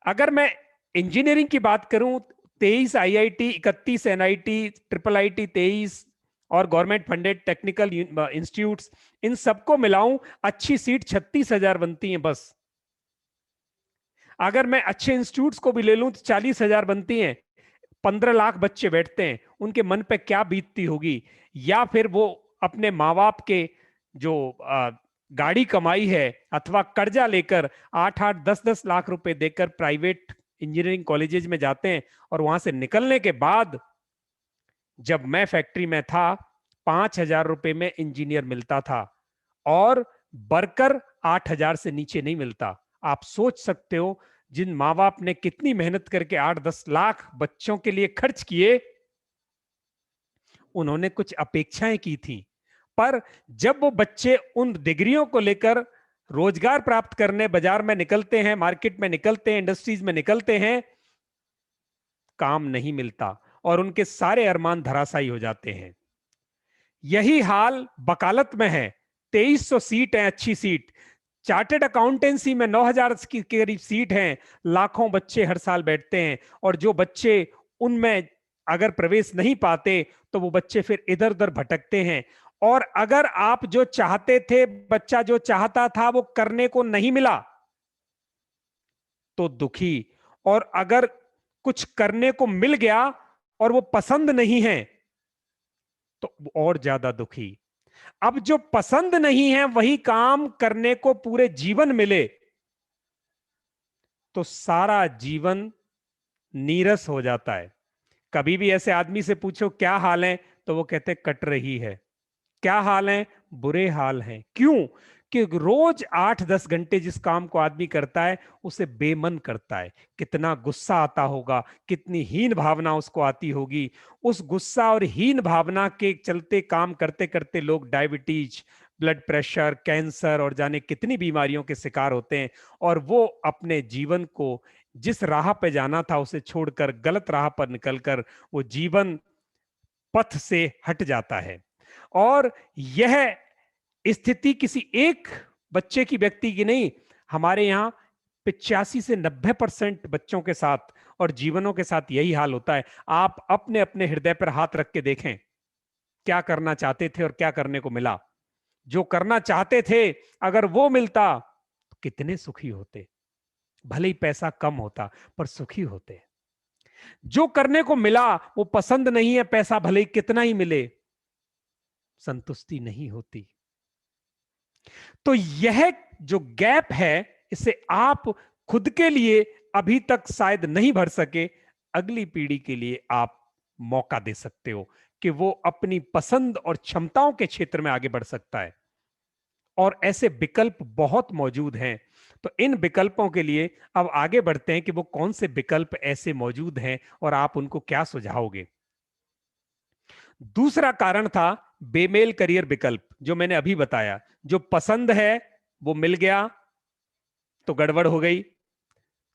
अगर मैं इंजीनियरिंग की बात करूं, 23 आईआईटी, 31 एनआईटी, ट्रिपल आईटी 23 और गवर्नमेंट फंडेड टेक्निकल इंस्टीट्यूट्स, इन सबको मिलाऊं, अच्छी सीट 36,000 बनती हैं बस। अगर मैं अच्छे इंस्टीट्यूट्स को भी ले लूं तो 40,000 बनती हैं। 15 लाख बच्चे बैठते हैं, उनके मन पे क्या बीतती होगी। या फिर वो अपने माँ बाप के जो गाड़ी कमाई है अथवा कर्जा लेकर 8-8, 10-10 लाख रुपए देकर प्राइवेट इंजीनियरिंग कॉलेजेस में जाते हैं, और वहां से निकलने के बाद, जब मैं फैक्ट्री में था 5,000 रुपए में इंजीनियर मिलता था और वर्कर 8,000 से नीचे नहीं मिलता। आप सोच सकते हो जिन माँ बाप ने कितनी मेहनत करके 8-10 लाख बच्चों के लिए खर्च किए, उन्होंने कुछ अपेक्षाएं की थी। पर जब वो बच्चे उन डिग्रियों को लेकर रोजगार प्राप्त करने बाजार में निकलते हैं, मार्केट में निकलते हैं, इंडस्ट्रीज में निकलते हैं, काम नहीं मिलता और उनके सारे अरमान धराशायी हो जाते हैं। यही हाल वकालत में है। 2300 सीट है, अच्छी सीट। चार्टेड अकाउंटेंसी में 9,000 की करीब सीट हैं, लाखों बच्चे हर साल बैठते हैं, और जो बच्चे उनमें अगर प्रवेश नहीं पाते तो वो बच्चे फिर इधर उधर भटकते हैं। और अगर आप जो चाहते थे, बच्चा जो चाहता था वो करने को नहीं मिला तो दुखी, और अगर कुछ करने को मिल गया और वो पसंद नहीं है तो और ज्यादा दुखी। अब जो पसंद नहीं है वही काम करने को पूरे जीवन मिले तो सारा जीवन नीरस हो जाता है। कभी भी ऐसे आदमी से पूछो क्या हाल है तो वो कहते कट रही है। क्या हाल है? बुरे हाल हैं। क्यों? कि रोज 8-10 घंटे जिस काम को आदमी करता है उसे बेमन करता है। कितना गुस्सा आता होगा, कितनी हीन भावना उसको आती होगी। उस गुस्सा और हीन भावना के चलते काम करते करते लोग डायबिटीज, ब्लड प्रेशर, कैंसर और जाने कितनी बीमारियों के शिकार होते हैं, और वो अपने जीवन को जिस राह पे जाना था उसे छोड़कर गलत राह पर निकलकर वो जीवन पथ से हट जाता है। और यह स्थिति किसी एक बच्चे की, व्यक्ति की नहीं, हमारे यहां 85 से 90% बच्चों के साथ और जीवनों के साथ यही हाल होता है। आप अपने अपने हृदय पर हाथ रख के देखें, क्या करना चाहते थे और क्या करने को मिला। जो करना चाहते थे अगर वो मिलता तो कितने सुखी होते। भले ही पैसा कम होता पर सुखी होते। जो करने को मिला वो पसंद नहीं है, पैसा भले ही कितना ही मिले, संतुष्टि नहीं होती। तो यह जो गैप है, इसे आप खुद के लिए अभी तक शायद नहीं भर सके, अगली पीढ़ी के लिए आप मौका दे सकते हो कि वो अपनी पसंद और क्षमताओं के क्षेत्र में आगे बढ़ सकता है। और ऐसे विकल्प बहुत मौजूद हैं। तो इन विकल्पों के लिए अब आगे बढ़ते हैं कि वो कौन से विकल्प ऐसे मौजूद हैं और आप उनको क्या सुझाओगे। दूसरा कारण था बेमेल करियर विकल्प, जो मैंने अभी बताया। जो पसंद है वो मिल गया तो गड़बड़ हो गई,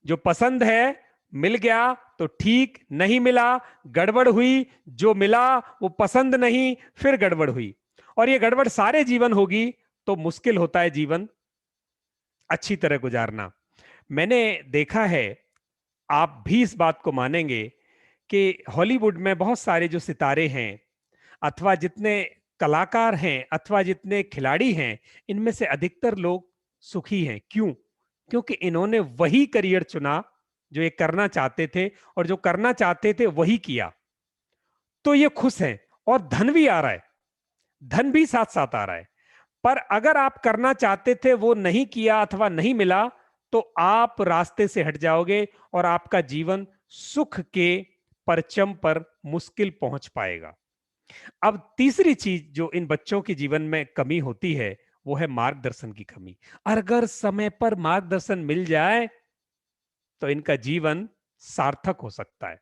जो पसंद है मिल गया तो ठीक, नहीं मिला गड़बड़ हुई, जो मिला वो पसंद नहीं फिर गड़बड़ हुई। और ये गड़बड़ सारे जीवन होगी तो मुश्किल होता है जीवन अच्छी तरह गुजारना। मैंने देखा है, आप भी इस बात को मानेंगे कि हॉलीवुड में बहुत सारे जो सितारे हैं अथवा जितने कलाकार हैं अथवा जितने खिलाड़ी हैं, इनमें से अधिकतर लोग सुखी हैं। क्यों? क्योंकि इन्होंने वही करियर चुना जो ये करना चाहते थे, और जो करना चाहते थे वही किया, तो ये खुश हैं। और धन भी आ रहा है, धन भी साथ साथ आ रहा है। पर अगर आप करना चाहते थे वो नहीं किया अथवा नहीं मिला तो आप रास्ते से हट जाओगे और आपका जीवन सुख के परचम पर मुश्किल पहुंच पाएगा। अब तीसरी चीज जो इन बच्चों के जीवन में कमी होती है वो है मार्गदर्शन की कमी। अगर समय पर मार्गदर्शन मिल जाए तो इनका जीवन सार्थक हो सकता है।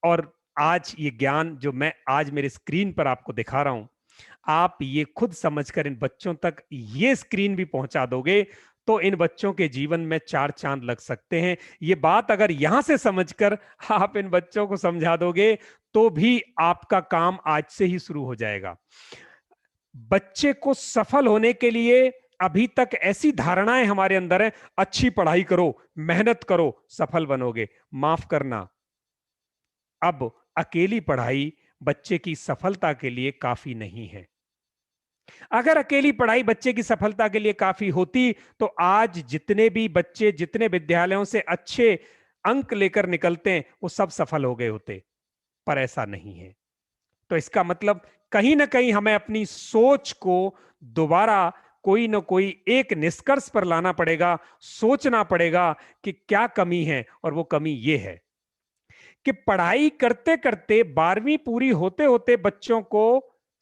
और आज ये ज्ञान जो मैं आज मेरे स्क्रीन पर आपको दिखा रहा हूं, आप ये खुद समझकर इन बच्चों तक ये स्क्रीन भी पहुंचा दोगे तो इन बच्चों के जीवन में 4 चांद लग सकते हैं। ये बात अगर यहां से समझकर आप इन बच्चों को समझा दोगे तो भी आपका काम आज से ही शुरू हो जाएगा। बच्चे को सफल होने के लिए अभी तक ऐसी धारणाएं हमारे अंदर है, अच्छी पढ़ाई करो, मेहनत करो, सफल बनोगे। माफ करना, अब अकेली पढ़ाई बच्चे की सफलता के लिए काफी नहीं है। अगर अकेली पढ़ाई बच्चे की सफलता के लिए काफी होती तो आज जितने भी बच्चे जितने विद्यालयों से अच्छे अंक लेकर निकलते हैं वो सब सफल हो गए होते, पर ऐसा नहीं है। तो इसका मतलब कहीं ना कहीं हमें अपनी सोच को दोबारा कोई ना कोई एक निष्कर्ष पर लाना पड़ेगा, सोचना पड़ेगा कि क्या कमी है। और वो कमी ये है कि पढ़ाई करते करते 12वीं पूरी होते होते बच्चों को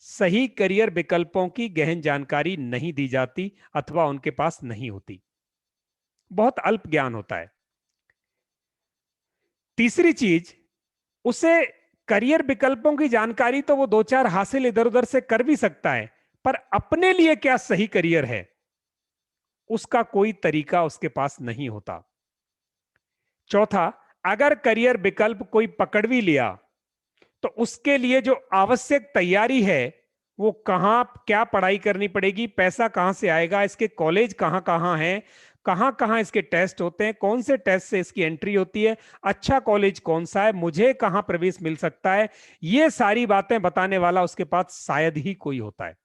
सही करियर विकल्पों की गहन जानकारी नहीं दी जाती अथवा उनके पास नहीं होती, बहुत अल्प ज्ञान होता है। तीसरी चीज, उसे करियर विकल्पों की जानकारी तो वो 2-4 हासिल इधर उधर से कर भी सकता है, पर अपने लिए क्या सही करियर है उसका कोई तरीका उसके पास नहीं होता। चौथा, अगर करियर विकल्प कोई पकड़ भी लिया तो उसके लिए जो आवश्यक तैयारी है वो कहां क्या पढ़ाई करनी पड़ेगी, पैसा कहां से आएगा, इसके कॉलेज कहां कहां हैं, कहां कहां इसके टेस्ट होते हैं, कौन से टेस्ट से इसकी एंट्री होती है, अच्छा कॉलेज कौन सा है, मुझे कहां प्रवेश मिल सकता है, ये सारी बातें बताने वाला उसके पास शायद ही कोई होता है।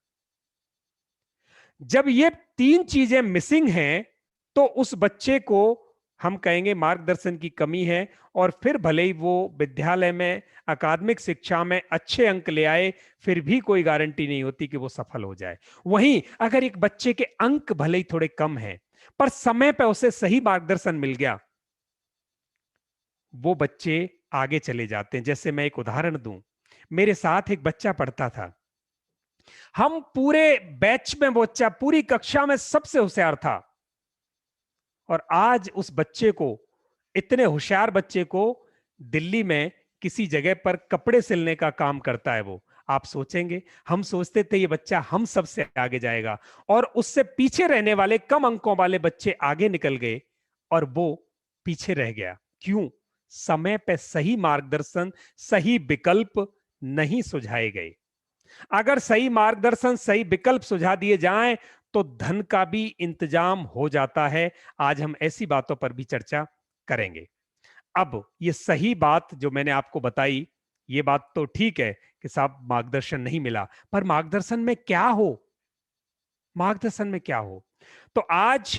जब ये 3 चीजें मिसिंग हैं तो उस बच्चे को हम कहेंगे मार्गदर्शन की कमी है। और फिर भले ही वो विद्यालय में अकादमिक शिक्षा में अच्छे अंक ले आए, फिर भी कोई गारंटी नहीं होती कि वो सफल हो जाए। वहीं अगर एक बच्चे के अंक भले ही थोड़े कम हैं पर समय पर उसे सही मार्गदर्शन मिल गया, वो बच्चे आगे चले जाते हैं। जैसे मैं एक उदाहरण दूं, मेरे साथ एक बच्चा पढ़ता था, हम पूरे बैच में, वो बच्चा पूरी कक्षा में सबसे होशियार था। और आज उस बच्चे को, इतने होशियार बच्चे को, दिल्ली में किसी जगह पर कपड़े सिलने का काम करता है वो। आप सोचेंगे, हम सोचते थे ये बच्चा हम सबसे आगे जाएगा, और उससे पीछे रहने वाले कम अंकों वाले बच्चे आगे निकल गए और वो पीछे रह गया। क्यों? समय पे सही मार्गदर्शन, सही विकल्प नहीं सुझाए गए। अगर सही मार्गदर्शन, सही विकल्प सुझा दिए जाएं तो धन का भी इंतजाम हो जाता है। आज हम ऐसी बातों पर भी चर्चा करेंगे। अब ये सही बात जो मैंने आपको बताई, ये बात तो ठीक है कि साहब मार्गदर्शन नहीं मिला, पर मार्गदर्शन में क्या हो, मार्गदर्शन में क्या हो। तो आज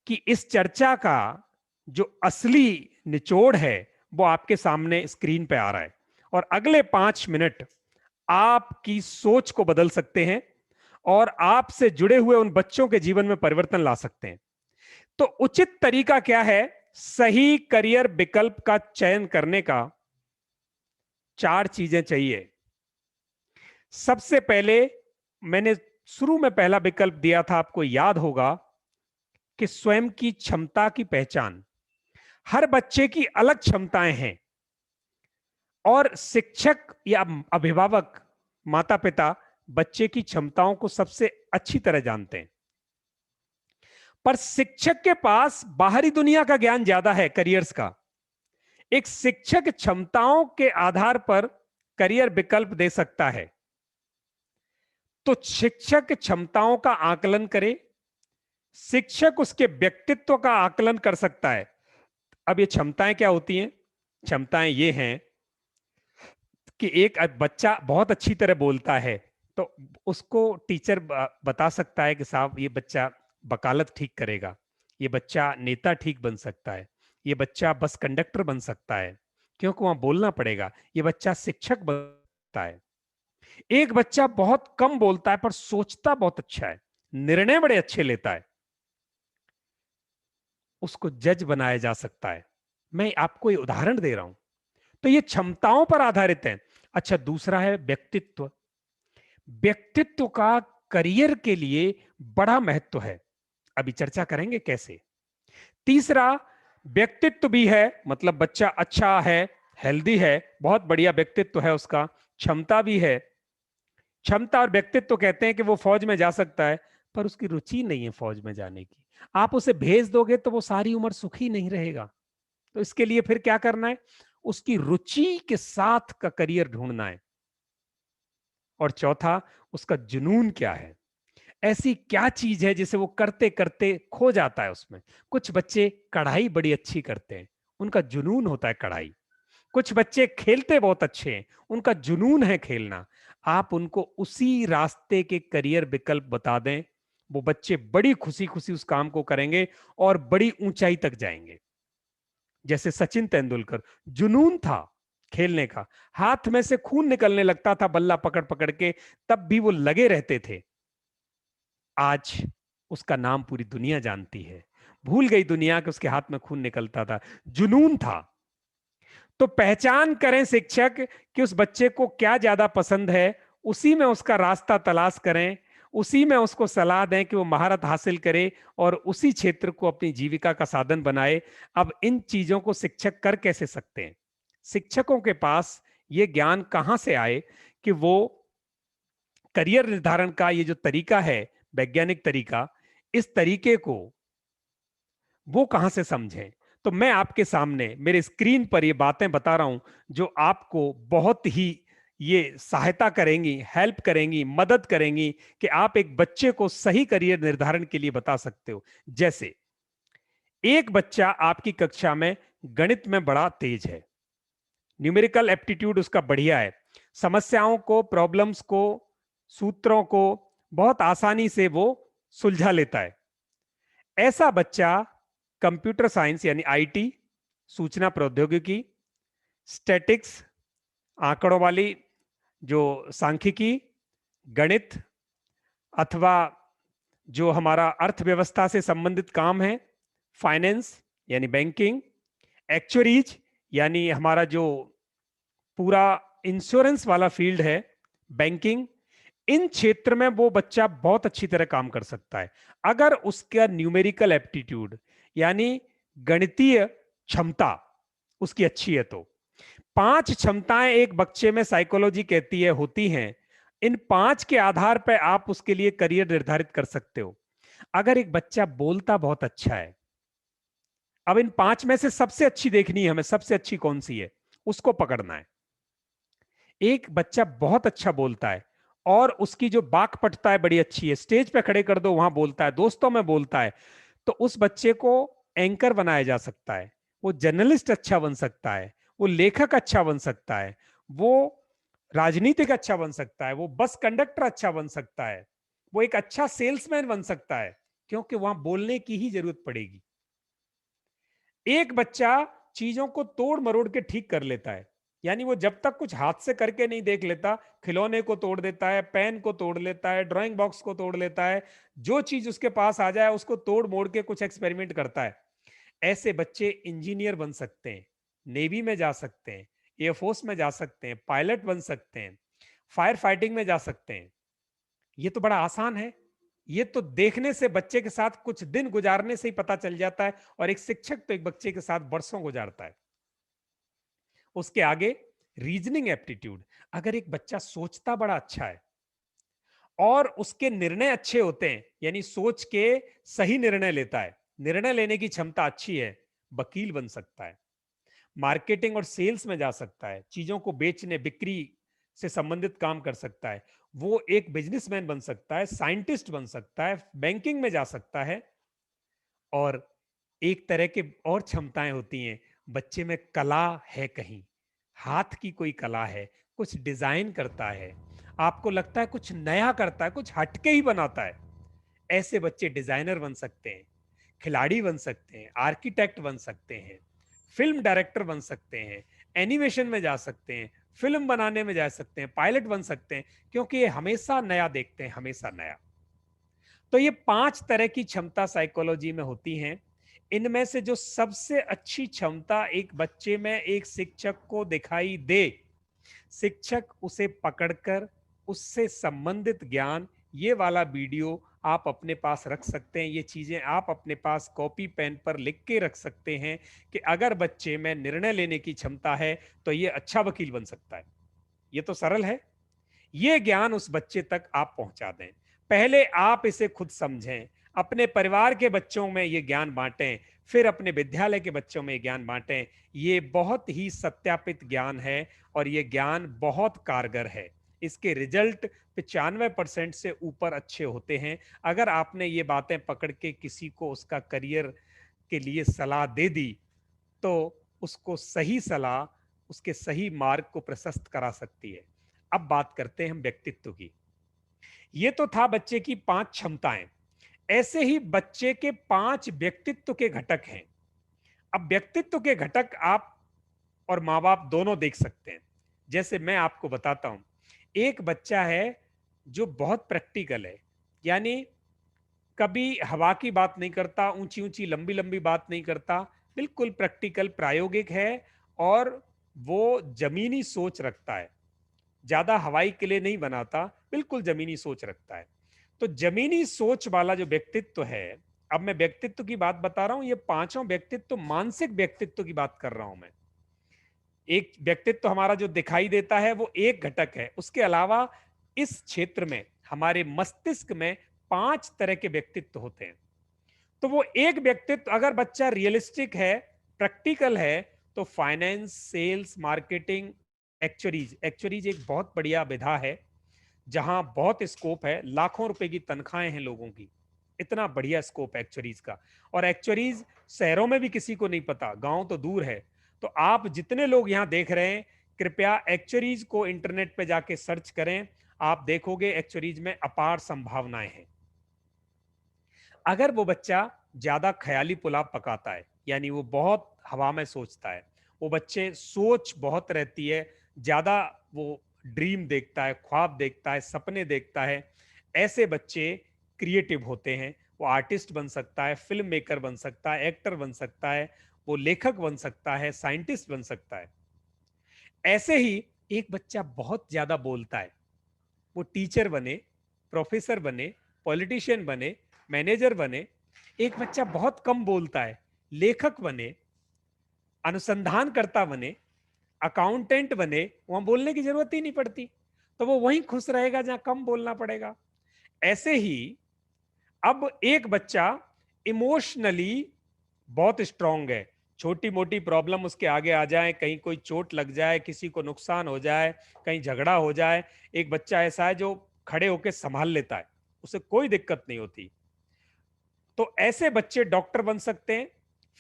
की इस चर्चा का जो असली निचोड़ है वो आपके सामने स्क्रीन पे आ रहा है। और अगले 5 मिनट आपकी सोच को बदल सकते हैं और आपसे जुड़े हुए उन बच्चों के जीवन में परिवर्तन ला सकते हैं। तो उचित तरीका क्या है सही करियर विकल्प का चयन करने का? 4 चीजें चाहिए। सबसे पहले, मैंने शुरू में पहला विकल्प दिया था, आपको याद होगा, कि स्वयं की क्षमता की पहचान। हर बच्चे की अलग क्षमताएं हैं और शिक्षक या अभिभावक, माता पिता, बच्चे की क्षमताओं को सबसे अच्छी तरह जानते हैं। पर शिक्षक के पास बाहरी दुनिया का ज्ञान ज्यादा है, करियर्स का। एक शिक्षक क्षमताओं के आधार पर करियर विकल्प दे सकता है। तो शिक्षक क्षमताओं का आकलन करे, शिक्षक उसके व्यक्तित्व का आकलन कर सकता है। अब ये क्षमताएं क्या होती हैं? क्षमताएं ये हैं कि एक बच्चा बहुत अच्छी तरह बोलता है तो उसको टीचर बता सकता है कि साहब ये बच्चा वकालत ठीक करेगा, ये बच्चा नेता ठीक बन सकता है, ये बच्चा बस कंडक्टर बन सकता है, क्योंकि वहां बोलना पड़ेगा, ये बच्चा शिक्षक बन सकता है। एक बच्चा बहुत कम बोलता है पर सोचता बहुत अच्छा है, निर्णय बड़े अच्छे लेता है, उसको जज बनाया जा सकता है। मैं आपको ये उदाहरण दे रहा हूं। तो ये क्षमताओं पर आधारित है। अच्छा, दूसरा है व्यक्तित्व। व्यक्तित्व का करियर के लिए बड़ा महत्व है। अभी चर्चा करेंगे कैसे। तीसरा, व्यक्तित्व भी है, मतलब बच्चा अच्छा है, हेल्दी है, बहुत बढ़िया व्यक्तित्व है उसका, क्षमता भी है। क्षमता और व्यक्तित्व कहते हैं कि वो फौज में जा सकता है, पर उसकी रुचि नहीं है फौज में जाने की। आप उसे भेज दोगे तो वो सारी उम्र सुखी नहीं रहेगा। तो इसके लिए फिर क्या करना है, उसकी रुचि के साथ का करियर ढूंढना है। और चौथा, उसका जुनून क्या है, ऐसी क्या चीज है जिसे वो करते करते खो जाता है उसमें। कुछ बच्चे कढ़ाई बड़ी अच्छी करते हैं, उनका जुनून होता है कढ़ाई। कुछ बच्चे खेलते बहुत अच्छे हैं, उनका जुनून है खेलना। आप उनको उसी रास्ते के करियर विकल्प बता दें, वो बच्चे बड़ी खुशी खुशी उस काम को करेंगे और बड़ी ऊंचाई तक जाएंगे। जैसे सचिन तेंदुलकर, जुनून था खेलने का, हाथ में से खून निकलने लगता था बल्ला पकड़ पकड़ के, तब भी वो लगे रहते थे। आज उसका नाम पूरी दुनिया जानती है। भूल गई दुनिया कि उसके हाथ में खून निकलता था, जुनून था। तो पहचान करें शिक्षक कि उस बच्चे को क्या ज्यादा पसंद है, उसी में उसका रास्ता तलाश करें, उसी में उसको सलाह दें कि वो महारत हासिल करे और उसी क्षेत्र को अपनी जीविका का साधन बनाए। अब इन चीजों को शिक्षक कर कैसे सकते हैं? शिक्षकों के पास ये ज्ञान कहां से आए कि वो करियर निर्धारण का ये जो तरीका है, वैज्ञानिक तरीका, इस तरीके को वो कहां से समझें? तो मैं आपके सामने मेरे स्क्रीन पर ये बातें बता रहा हूं जो आपको बहुत ही ये सहायता करेंगी, हेल्प करेंगी, मदद करेंगी कि आप एक बच्चे को सही करियर निर्धारण के लिए बता सकते हो। जैसे एक बच्चा आपकी कक्षा में गणित में बड़ा तेज है, न्यूमेरिकल एप्टीट्यूड उसका बढ़िया है, समस्याओं को, प्रॉब्लम्स को, सूत्रों को बहुत आसानी से वो सुलझा लेता है। ऐसा बच्चा कंप्यूटर साइंस यानी आईटी, सूचना प्रौद्योगिकी, स्टैटिक्स, आंकड़ों वाली जो सांख्यिकी, गणित, अथवा जो हमारा अर्थव्यवस्था से संबंधित काम है, फाइनेंस यानी बैंकिंग, एक्चुअरीज यानी हमारा जो पूरा इंश्योरेंस वाला फील्ड है, बैंकिंग, इन क्षेत्र में वो बच्चा बहुत अच्छी तरह काम कर सकता है अगर उसका न्यूमेरिकल एप्टीट्यूड यानी गणितीय क्षमता उसकी अच्छी है। तो 5 क्षमताएं एक बच्चे में साइकोलॉजी कहती है होती हैं। इन 5 के आधार पर आप उसके लिए करियर निर्धारित कर सकते हो। अगर एक बच्चा बोलता बहुत अच्छा है, अब इन 5 में से सबसे अच्छी देखनी है हमें, सबसे अच्छी कौन सी है उसको पकड़ना है। एक बच्चा बहुत अच्छा बोलता है और उसकी जो वाक्पटुता है बड़ी अच्छी है, स्टेज पे खड़े कर दो वहां बोलता है, दोस्तों में बोलता है, तो उस बच्चे को एंकर बनाया जा सकता है, वो जर्नलिस्ट अच्छा बन सकता है, वो लेखक अच्छा बन सकता है, वो राजनीतिक अच्छा बन सकता है, वो बस कंडक्टर अच्छा बन सकता है, वो एक अच्छा सेल्समैन बन सकता है, क्योंकि वहां बोलने की ही जरूरत पड़ेगी। एक बच्चा चीजों को तोड़ मरोड़ के ठीक कर लेता है, यानी वो जब तक कुछ हाथ से करके नहीं देख लेता, खिलौने को तोड़ देता है, पेन को तोड़ लेता है, ड्राइंग बॉक्स को तोड़ लेता है, जो चीज उसके पास आ जाए उसको तोड़ मोड़ के कुछ एक्सपेरिमेंट करता है। ऐसे बच्चे इंजीनियर बन सकते हैं, नेवी में जा सकते हैं, एयरफोर्स में जा सकते हैं, पायलट बन सकते हैं, फायर फाइटिंग में जा सकते हैं। ये तो बड़ा आसान है, ये तो देखने से, बच्चे के साथ कुछ दिन गुजारने से ही पता चल जाता है, और एक शिक्षक तो एक बच्चे के साथ बरसों गुजारता है। उसके आगे रीजनिंग एप्टीट्यूड, अगर एक बच्चा सोचता बड़ा अच्छा है और उसके निर्णय अच्छे होते हैं, यानी सोच के सही निर्णय लेता है, निर्णय लेने की क्षमता अच्छी है, वकील बन सकता है, मार्केटिंग और सेल्स में जा सकता है, चीजों को बेचने बिक्री से संबंधित काम कर सकता है, वो एक बिजनेसमैन बन सकता है, साइंटिस्ट बन सकता है, बैंकिंग में जा सकता है। और एक तरह के और क्षमताएं होती हैं, बच्चे में कला है, कहीं हाथ की कोई कला है, कुछ डिजाइन करता है, आपको लगता है कुछ नया करता है, कुछ हटके ही बनाता है, ऐसे बच्चे डिजाइनर बन सकते हैं, खिलाड़ी बन सकते हैं, आर्किटेक्ट बन सकते हैं, फिल्म डायरेक्टर बन सकते हैं, एनिमेशन में जा सकते हैं, फिल्म बनाने में जा सकते हैं, पायलट बन सकते हैं, क्योंकि ये हमेशा नया देखते हैं, हमेशा नया। तो ये 5 तरह की क्षमता साइकोलॉजी में होती हैं। इनमें से जो सबसे अच्छी क्षमता एक बच्चे में एक शिक्षक को दिखाई दे, शिक्षक उसे पकड़कर उससे संबंधित ज्ञान ये वाला वीडियो आप अपने पास रख सकते हैं। ये चीजें आप अपने पास कॉपी पेन पर लिख के रख सकते हैं कि अगर बच्चे में निर्णय लेने की क्षमता है तो ये अच्छा वकील बन सकता है। ये तो सरल है। ये ज्ञान उस बच्चे तक आप पहुंचा दें। पहले आप इसे खुद समझें, अपने परिवार के बच्चों में ये ज्ञान बांटें, फिर अपने विद्यालय के बच्चों में ज्ञान बांटें। ये बहुत ही सत्यापित ज्ञान है और ये ज्ञान बहुत कारगर है। इसके रिजल्ट 95% से ऊपर अच्छे होते हैं। अगर आपने ये बातें पकड़ के किसी को उसका करियर के लिए सलाह दे दी तो उसको सही सलाह उसके सही मार्ग को प्रशस्त करा सकती है। अब बात करते हैं हम व्यक्तित्व की। ये तो था बच्चे की 5 क्षमताएं। ऐसे ही बच्चे के 5 व्यक्तित्व के घटक हैं। अब व्यक्तित्व के घटक आप और माँ बाप दोनों देख सकते हैं। जैसे मैं आपको बताता हूं, एक बच्चा है जो बहुत प्रैक्टिकल है, यानी कभी हवा की बात नहीं करता, ऊंची ऊंची लंबी लंबी बात नहीं करता, बिल्कुल प्रैक्टिकल प्रायोगिक है और वो जमीनी सोच रखता है। ज्यादा हवाई किले नहीं बनाता, बिल्कुल जमीनी सोच रखता है। तो जमीनी सोच वाला जो व्यक्तित्व है, अब मैं व्यक्तित्व की बात बता रहा हूं, ये पांचों व्यक्तित्व मानसिक व्यक्तित्व की बात कर रहा हूं मैं। एक व्यक्तित्व हमारा जो दिखाई देता है वो एक घटक है, उसके अलावा इस क्षेत्र में हमारे मस्तिष्क में 5 तरह के व्यक्तित्व होते हैं। तो वो एक व्यक्तित्व अगर बच्चा रियलिस्टिक है, प्रैक्टिकल है, तो finance, sales, marketing, actuaries, actuaries एक बहुत बढ़िया विधा है जहां बहुत स्कोप है, लाखों रुपए की तनख्वाहें हैं लोगों की। इतना बढ़िया स्कोप है एक्चुअरीज का। और एक्चुअरीज शहरों में भी किसी को नहीं पता, गांव तो दूर है। तो आप जितने लोग यहां देख रहे हैं, कृपया एक्चुअरीज को इंटरनेट पे जाके सर्च करें। आप देखोगे एक्चुअरीज में अपार संभावनाएं हैं। अगर वो बच्चा ज्यादा ख्याली पुलाव पकाता है, यानी वो बहुत हवा में सोचता है, वो बच्चे सोच बहुत रहती है, ज्यादा वो ड्रीम देखता है, ख्वाब देखता है, सपने देखता है, ऐसे बच्चे क्रिएटिव होते हैं। वो आर्टिस्ट बन सकता है, फिल्म मेकर बन सकता है, एक्टर बन सकता है, वो लेखक बन सकता है, साइंटिस्ट बन सकता है। ऐसे ही एक बच्चा बहुत ज्यादा बोलता है, वो टीचर बने, प्रोफेसर बने, पॉलिटिशियन बने, मैनेजर बने। एक बच्चा बहुत कम बोलता है, लेखक बने, अनुसंधानकर्ता बने, अकाउंटेंट बने, वहां बोलने की जरूरत ही नहीं पड़ती, तो वो वहीं खुश रहेगा जहां कम बोलना पड़ेगा। ऐसे ही अब एक बच्चा इमोशनली बहुत स्ट्रांग है, छोटी मोटी प्रॉब्लम उसके आगे आ जाए, कहीं कोई चोट लग जाए, किसी को नुकसान हो जाए, कहीं झगड़ा हो जाए, एक बच्चा ऐसा है जो खड़े होकर संभाल लेता है, उसे कोई दिक्कत नहीं होती। तो ऐसे बच्चे डॉक्टर बन सकते हैं,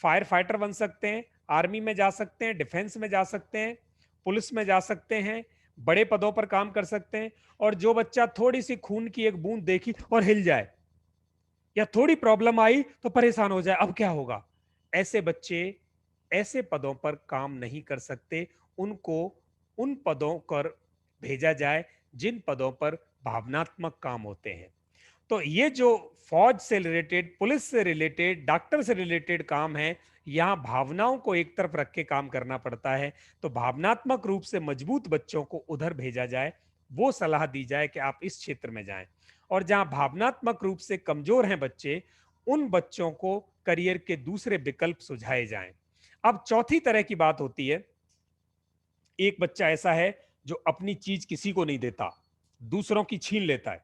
फायर फाइटर बन सकते हैं, आर्मी में जा सकते हैं, डिफेंस में जा सकते हैं, पुलिस में जा सकते हैं, बड़े पदों पर काम कर सकते हैं। और जो बच्चा थोड़ी सी खून की एक बूंद देखी और हिल जाए, या थोड़ी प्रॉब्लम आई तो परेशान हो जाए, अब क्या होगा, ऐसे बच्चे ऐसे पदों पर काम नहीं कर सकते। उनको उन पदों पर भेजा जाए जिन पदों पर भावनात्मक काम होते हैं। तो ये जो फौज से रिलेटेड, पुलिस से रिलेटेड, डॉक्टर से रिलेटेड काम है, यहाँ भावनाओं को एक तरफ रख के काम करना पड़ता है। तो भावनात्मक रूप से मजबूत बच्चों को उधर भेजा जाए, वो सलाह दी जाए कि आप इस क्षेत्र में जाएं। और जहां भावनात्मक रूप से कमजोर हैं बच्चे, उन बच्चों को करियर के दूसरे विकल्प सुझाए जाएं। अब चौथी तरह की बात होती है, एक बच्चा ऐसा है जो अपनी चीज किसी को नहीं देता, दूसरों की छीन लेता है।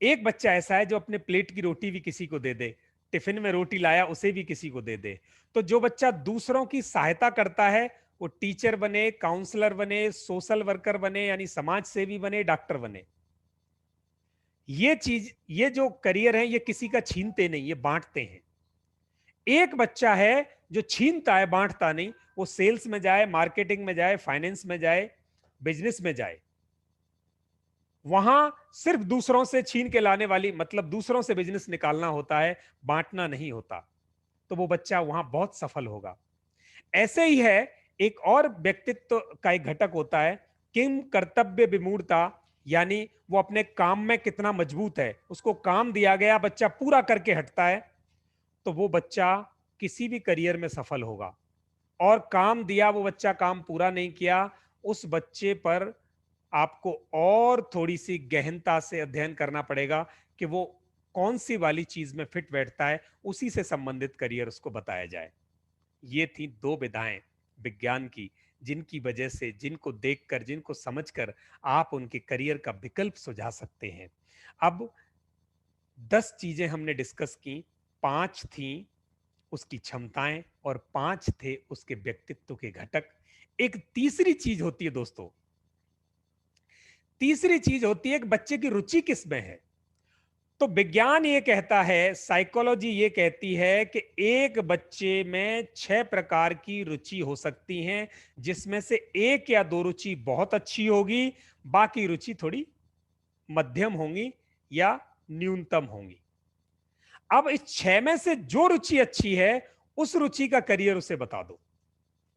एक बच्चा ऐसा है जो अपने प्लेट की रोटी भी किसी को दे दे, टिफिन में रोटी लाया उसे भी किसी को दे दे। तो जो बच्चा दूसरों की सहायता करता है, वो टीचर बने, काउंसलर बने, सोशल वर्कर बने, यानी समाज सेवी बने, डॉक्टर बने। ये चीज, ये जो करियर है, ये किसी का छीनते नहीं, ये बांटते हैं। एक बच्चा है जो छीनता है, बांटता नहीं, वो सेल्स में जाए, मार्केटिंग में जाए, फाइनेंस में जाए, बिजनेस में जाए, वहां सिर्फ दूसरों से छीन के लाने वाली, मतलब दूसरों से बिजनेस निकालना होता है, बांटना नहीं होता। तो वो बच्चा वहां बहुत सफल होगा। ऐसे ही है, एक और व्यक्तित्व का एक घटक होता है, किम कर्तव्य विमूढ़ता, यानी वो अपने काम में कितना मजबूत है, उसको काम दिया गया, बच्चा पूरा करके हटता है, तो वो बच्चा किसी भी करियर में सफल होगा। और काम दिया, वो बच्चा काम पूरा नहीं किया, उस बच्चे पर आपको और थोड़ी सी गहनता से अध्ययन करना पड़ेगा कि वो कौन सी वाली चीज में फिट बैठता है, उसी से संबंधित करियर उसको बताया जाए। ये थी दो विधाएं विज्ञान की, जिनकी वजह से, जिनको देखकर, जिनको समझकर आप उनके करियर का विकल्प सुझा सकते हैं। अब 10 चीजें हमने डिस्कस की, 5 थी उसकी क्षमताएं और 5 थे उसके व्यक्तित्व के घटक। एक तीसरी चीज होती है दोस्तों, तीसरी चीज होती है एक बच्चे की रुचि किसमें है। तो विज्ञान ये कहता है, साइकोलॉजी ये कहती है कि एक बच्चे में 6 प्रकार की रुचि हो सकती हैं, जिसमें से एक या दो रुचि बहुत अच्छी होगी, बाकी रुचि थोड़ी मध्यम होंगी या न्यूनतम होंगी। अब इस 6 में से जो रुचि अच्छी है, उस रुचि का करियर उसे बता दो।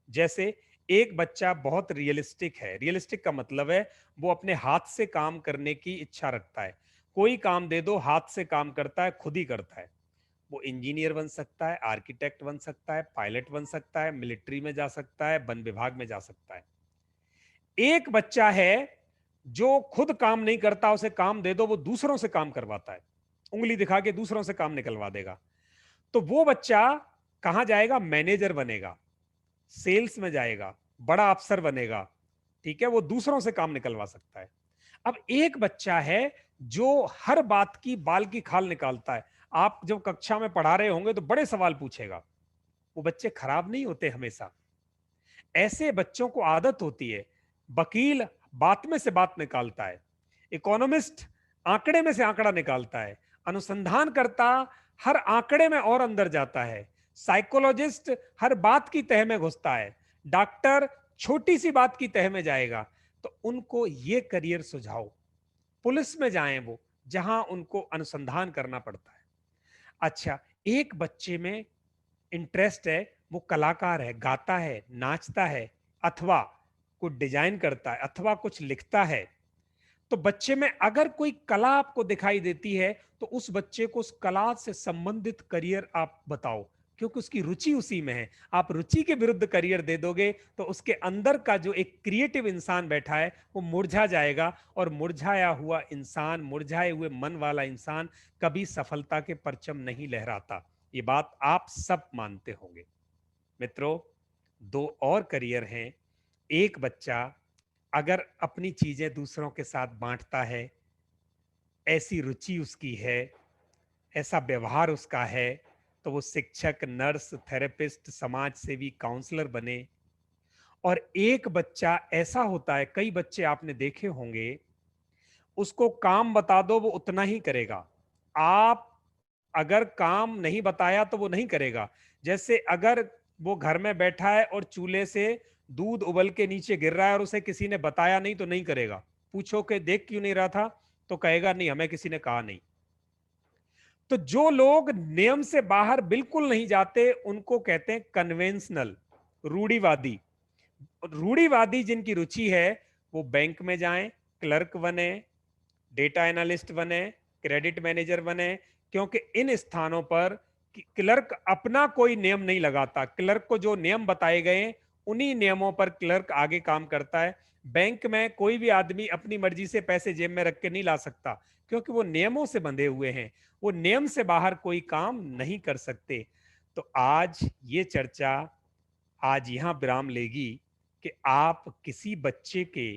जैसे एक बच्चा बहुत रियलिस्टिक है, रियलिस्टिक का मतलब है वो अपने हाथ से काम करने की इच्छा रखता है, कोई काम दे दो हाथ से काम करता है, खुद ही करता है। वो इंजीनियर बन सकता है, आर्किटेक्ट बन सकता है, पायलट बन सकता है, मिलिट्री में जा सकता है, वन विभाग में जा सकता है। एक बच्चा है जो खुद काम नहीं करता, उसे काम दे दो वो दूसरों से काम करवाता है, उंगली दिखा के दूसरों से काम निकलवा देगा। तो वो बच्चा कहां जाएगा? मैनेजर बनेगा, सेल्स में जाएगा, बड़ा अफसर बनेगा। ठीक है, वो दूसरों से काम निकलवा सकता है। अब एक बच्चा है जो हर बात की बाल की खाल निकालता है, आप जब कक्षा में पढ़ा रहे होंगे तो बड़े सवाल पूछेगा। वो बच्चे खराब नहीं होते हमेशा, ऐसे बच्चों को आदत होती है। वकील बात में से बात निकालता है, इकोनॉमिस्ट आंकड़े में से आंकड़ा निकालता है, अनुसंधान करता हर आंकड़े में और अंदर जाता है, साइकोलॉजिस्ट हर बात की तह में घुसता है, डॉक्टर छोटी सी बात की तह में जाएगा। तो उनको ये करियर सुझाओ, पुलिस में जाएं वो, जहां उनको अनुसंधान करना पड़ता है। अच्छा, एक बच्चे में इंटरेस्ट है, वो कलाकार है, गाता है, नाचता है, अथवा कुछ डिजाइन करता है, अथवा कुछ लिखता है। तो बच्चे में अगर कोई कला आपको दिखाई देती है, तो उस बच्चे को उस कला से संबंधित करियर आप बताओ, क्योंकि उसकी रुचि उसी में है। आप रुचि के विरुद्ध करियर दे दोगे तो उसके अंदर का जो एक क्रिएटिव इंसान बैठा है वो मुरझा जाएगा, और मुरझाया हुआ इंसान, मुरझाए हुए मन वाला इंसान कभी सफलता के परचम नहीं लहराता। ये बात आप सब मानते होंगे। मित्रों, दो और करियर हैं। एक बच्चा अगर अपनी चीजें दूसरों के साथ बांटता है, ऐसी रुचि उसकी है, ऐसा व्यवहार उसका है, तो वो शिक्षक, नर्स, थेरेपिस्ट, समाज सेवी, काउंसलर बने। और एक बच्चा ऐसा होता है, कई बच्चे आपने देखे होंगे, उसको काम बता दो वो उतना ही करेगा। आप अगर काम नहीं बताया तो वो नहीं करेगा। जैसे अगर वो घर में बैठा है और चूल्हे से दूध उबल के नीचे गिर रहा है और उसे किसी ने बताया नहीं तो नहीं करेगा। पूछो कि देख क्यों नहीं रहा था, तो कहेगा नहीं, हमें किसी ने कहा नहीं। तो जो लोग नियम से बाहर बिल्कुल नहीं जाते, उनको कहते हैं कन्वेंशनल, रूढ़िवादी। रूढ़िवादी जिनकी रुचि है, वो बैंक में जाएं, क्लर्क बने, डेटा एनालिस्ट बने, क्रेडिट मैनेजर बने, क्योंकि इन स्थानों पर क्लर्क अपना कोई नियम नहीं लगाता। क्लर्क को जो नियम बताए गए, उन्हीं नियमों पर क्लर्क आगे काम करता है। बैंक में कोई भी आदमी अपनी मर्जी से पैसे जेब में रख के नहीं ला सकता, क्योंकि वो नियमों से बंधे हुए हैं, वो नियम से बाहर कोई काम नहीं कर सकते। तो आज ये चर्चा आज यहां विराम लेगी कि आप किसी बच्चे के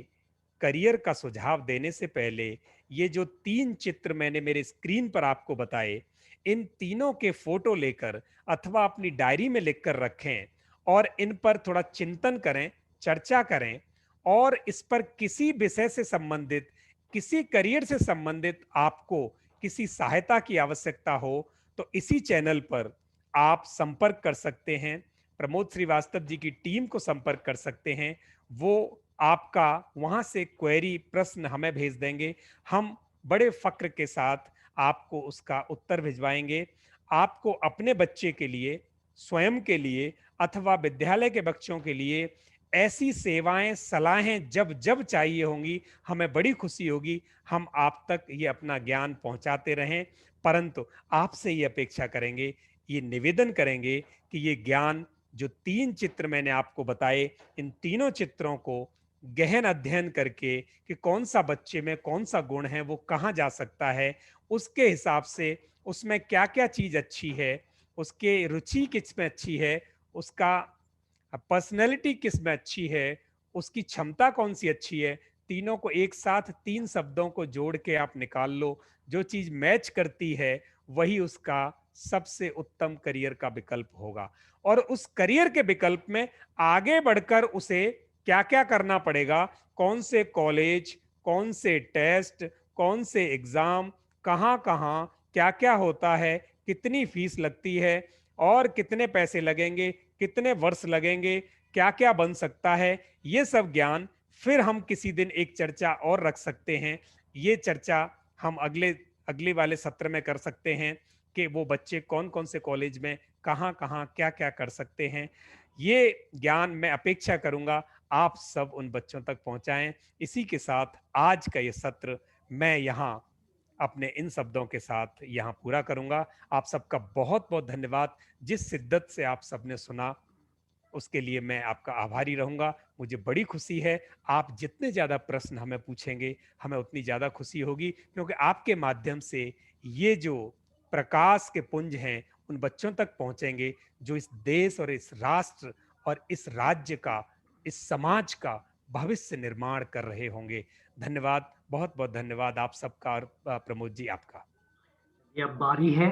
करियर का सुझाव देने से पहले ये जो 3 चित्र मैंने मेरे स्क्रीन पर आपको बताए, इन तीनों के फोटो लेकर अथवा अपनी डायरी में लिखकर रखें और इन पर थोड़ा चिंतन करें, चर्चा करें। और इस पर किसी विषय से संबंधित, किसी करियर से संबंधित आपको किसी सहायता की आवश्यकता हो, तो इसी चैनल पर आप संपर्क कर सकते हैं। प्रमोद श्रीवास्तव जी की टीम को संपर्क कर सकते हैं। वो आपका वहां से क्वेरी, प्रश्न हमें भेज देंगे। हम बड़े फक्र के साथ आपको उसका उत्तर भिजवाएंगे। आपको अपने बच्चे के लिए, स्वयं के लिए अथवा विद्यालय के बच्चों के लिए ऐसी सेवाएं, सलाहें जब जब चाहिए होंगी, हमें बड़ी खुशी होगी। हम आप तक ये अपना ज्ञान पहुंचाते रहें, परंतु आपसे ये अपेक्षा करेंगे, ये निवेदन करेंगे कि ये ज्ञान, जो 3 चित्र मैंने आपको बताए, इन तीनों चित्रों को गहन अध्ययन करके कि कौन सा बच्चे में कौन सा गुण है, वो कहाँ जा सकता है, उसके हिसाब से उसमें क्या-क्या चीज़ अच्छी है, उसके रुचि किस में अच्छी है, उसका पर्सनैलिटी किस में अच्छी है, उसकी क्षमता कौन-सी अच्छी है, तीनों को एक साथ 3 शब्दों को जोड़ के आप निकाल लो, जो चीज़ मैच करती है, वही उसका सबसे उत्तम करियर का विकल्प होगा। और उस करियर के विकल्प में आगे बढ़कर उसे क्या-क्या करना पड़ेगा, कौन से कॉलेज, कौन से टेस्ट, कौन से एग्ज़ाम, कहाँ-कहाँ, क्या-क्या होता है, कितनी फीस लगती है और कितने पैसे लगेंगे, कितने वर्ष लगेंगे, क्या-क्या बन सकता है, ये सब ज्ञान फिर हम किसी दिन एक चर्चा और रख सकते हैं। ये चर्चा हम अगले अगले वाले सत्र में कर सकते हैं कि वो बच्चे कौन-कौन से कॉलेज में, कहाँ-कहाँ, क्या-क्या कर सकते हैं। ये ज्ञान मैं अपेक्षा करूँगा आप सब उन बच्चों तक पहुँचाएँ। इसी के साथ आज का ये सत्र मैं यहाँ अपने इन शब्दों के साथ यहाँ पूरा करूँगा। आप सबका बहुत-बहुत धन्यवाद। जिस शिद्दत से आप सबने सुना, उसके लिए मैं आपका आभारी रहूँगा। मुझे बड़ी खुशी है, आप जितने ज़्यादा प्रश्न हमें पूछेंगे, हमें उतनी ज़्यादा खुशी होगी, क्योंकि आपके माध्यम से ये जो प्रकाश के पुंज हैं, उन बच्चों तक पहुँचेंगे, जो इस देश और इस राष्ट्र और इस राज्य का, इस समाज का भविष्य निर्माण कर रहे होंगे। धन्यवाद, बहुत-बहुत धन्यवाद आप सबका और प्रमोद जी आपका। ये अब बारी है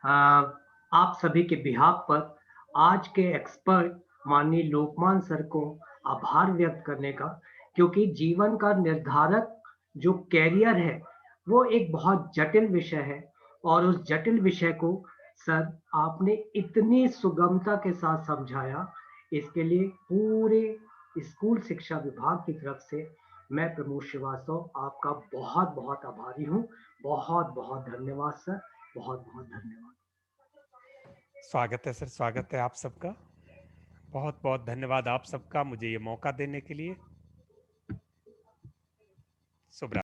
आप सभी के बिहाफ पर आज के एक्सपर्ट माननीय लोकमान सर को आभार व्यक्त करने का, क्योंकि जीवन का निर्धारक जो कैरियर है वो एक बहुत जटिल विषय है और उस जटिल विषय को सर आपने इतनी सुगमता के साथ समझाया, इसके लिए पूरे स्कूल शिक्षा विभाग की तरफ से मैं प्रमोद श्रीवास्तव आपका बहुत बहुत आभारी हूँ। बहुत बहुत धन्यवाद सर। बहुत बहुत धन्यवाद। स्वागत है सर, स्वागत है आप सबका। बहुत-बहुत धन्यवाद आप सबका मुझे ये मौका देने के लिए। शुभ रा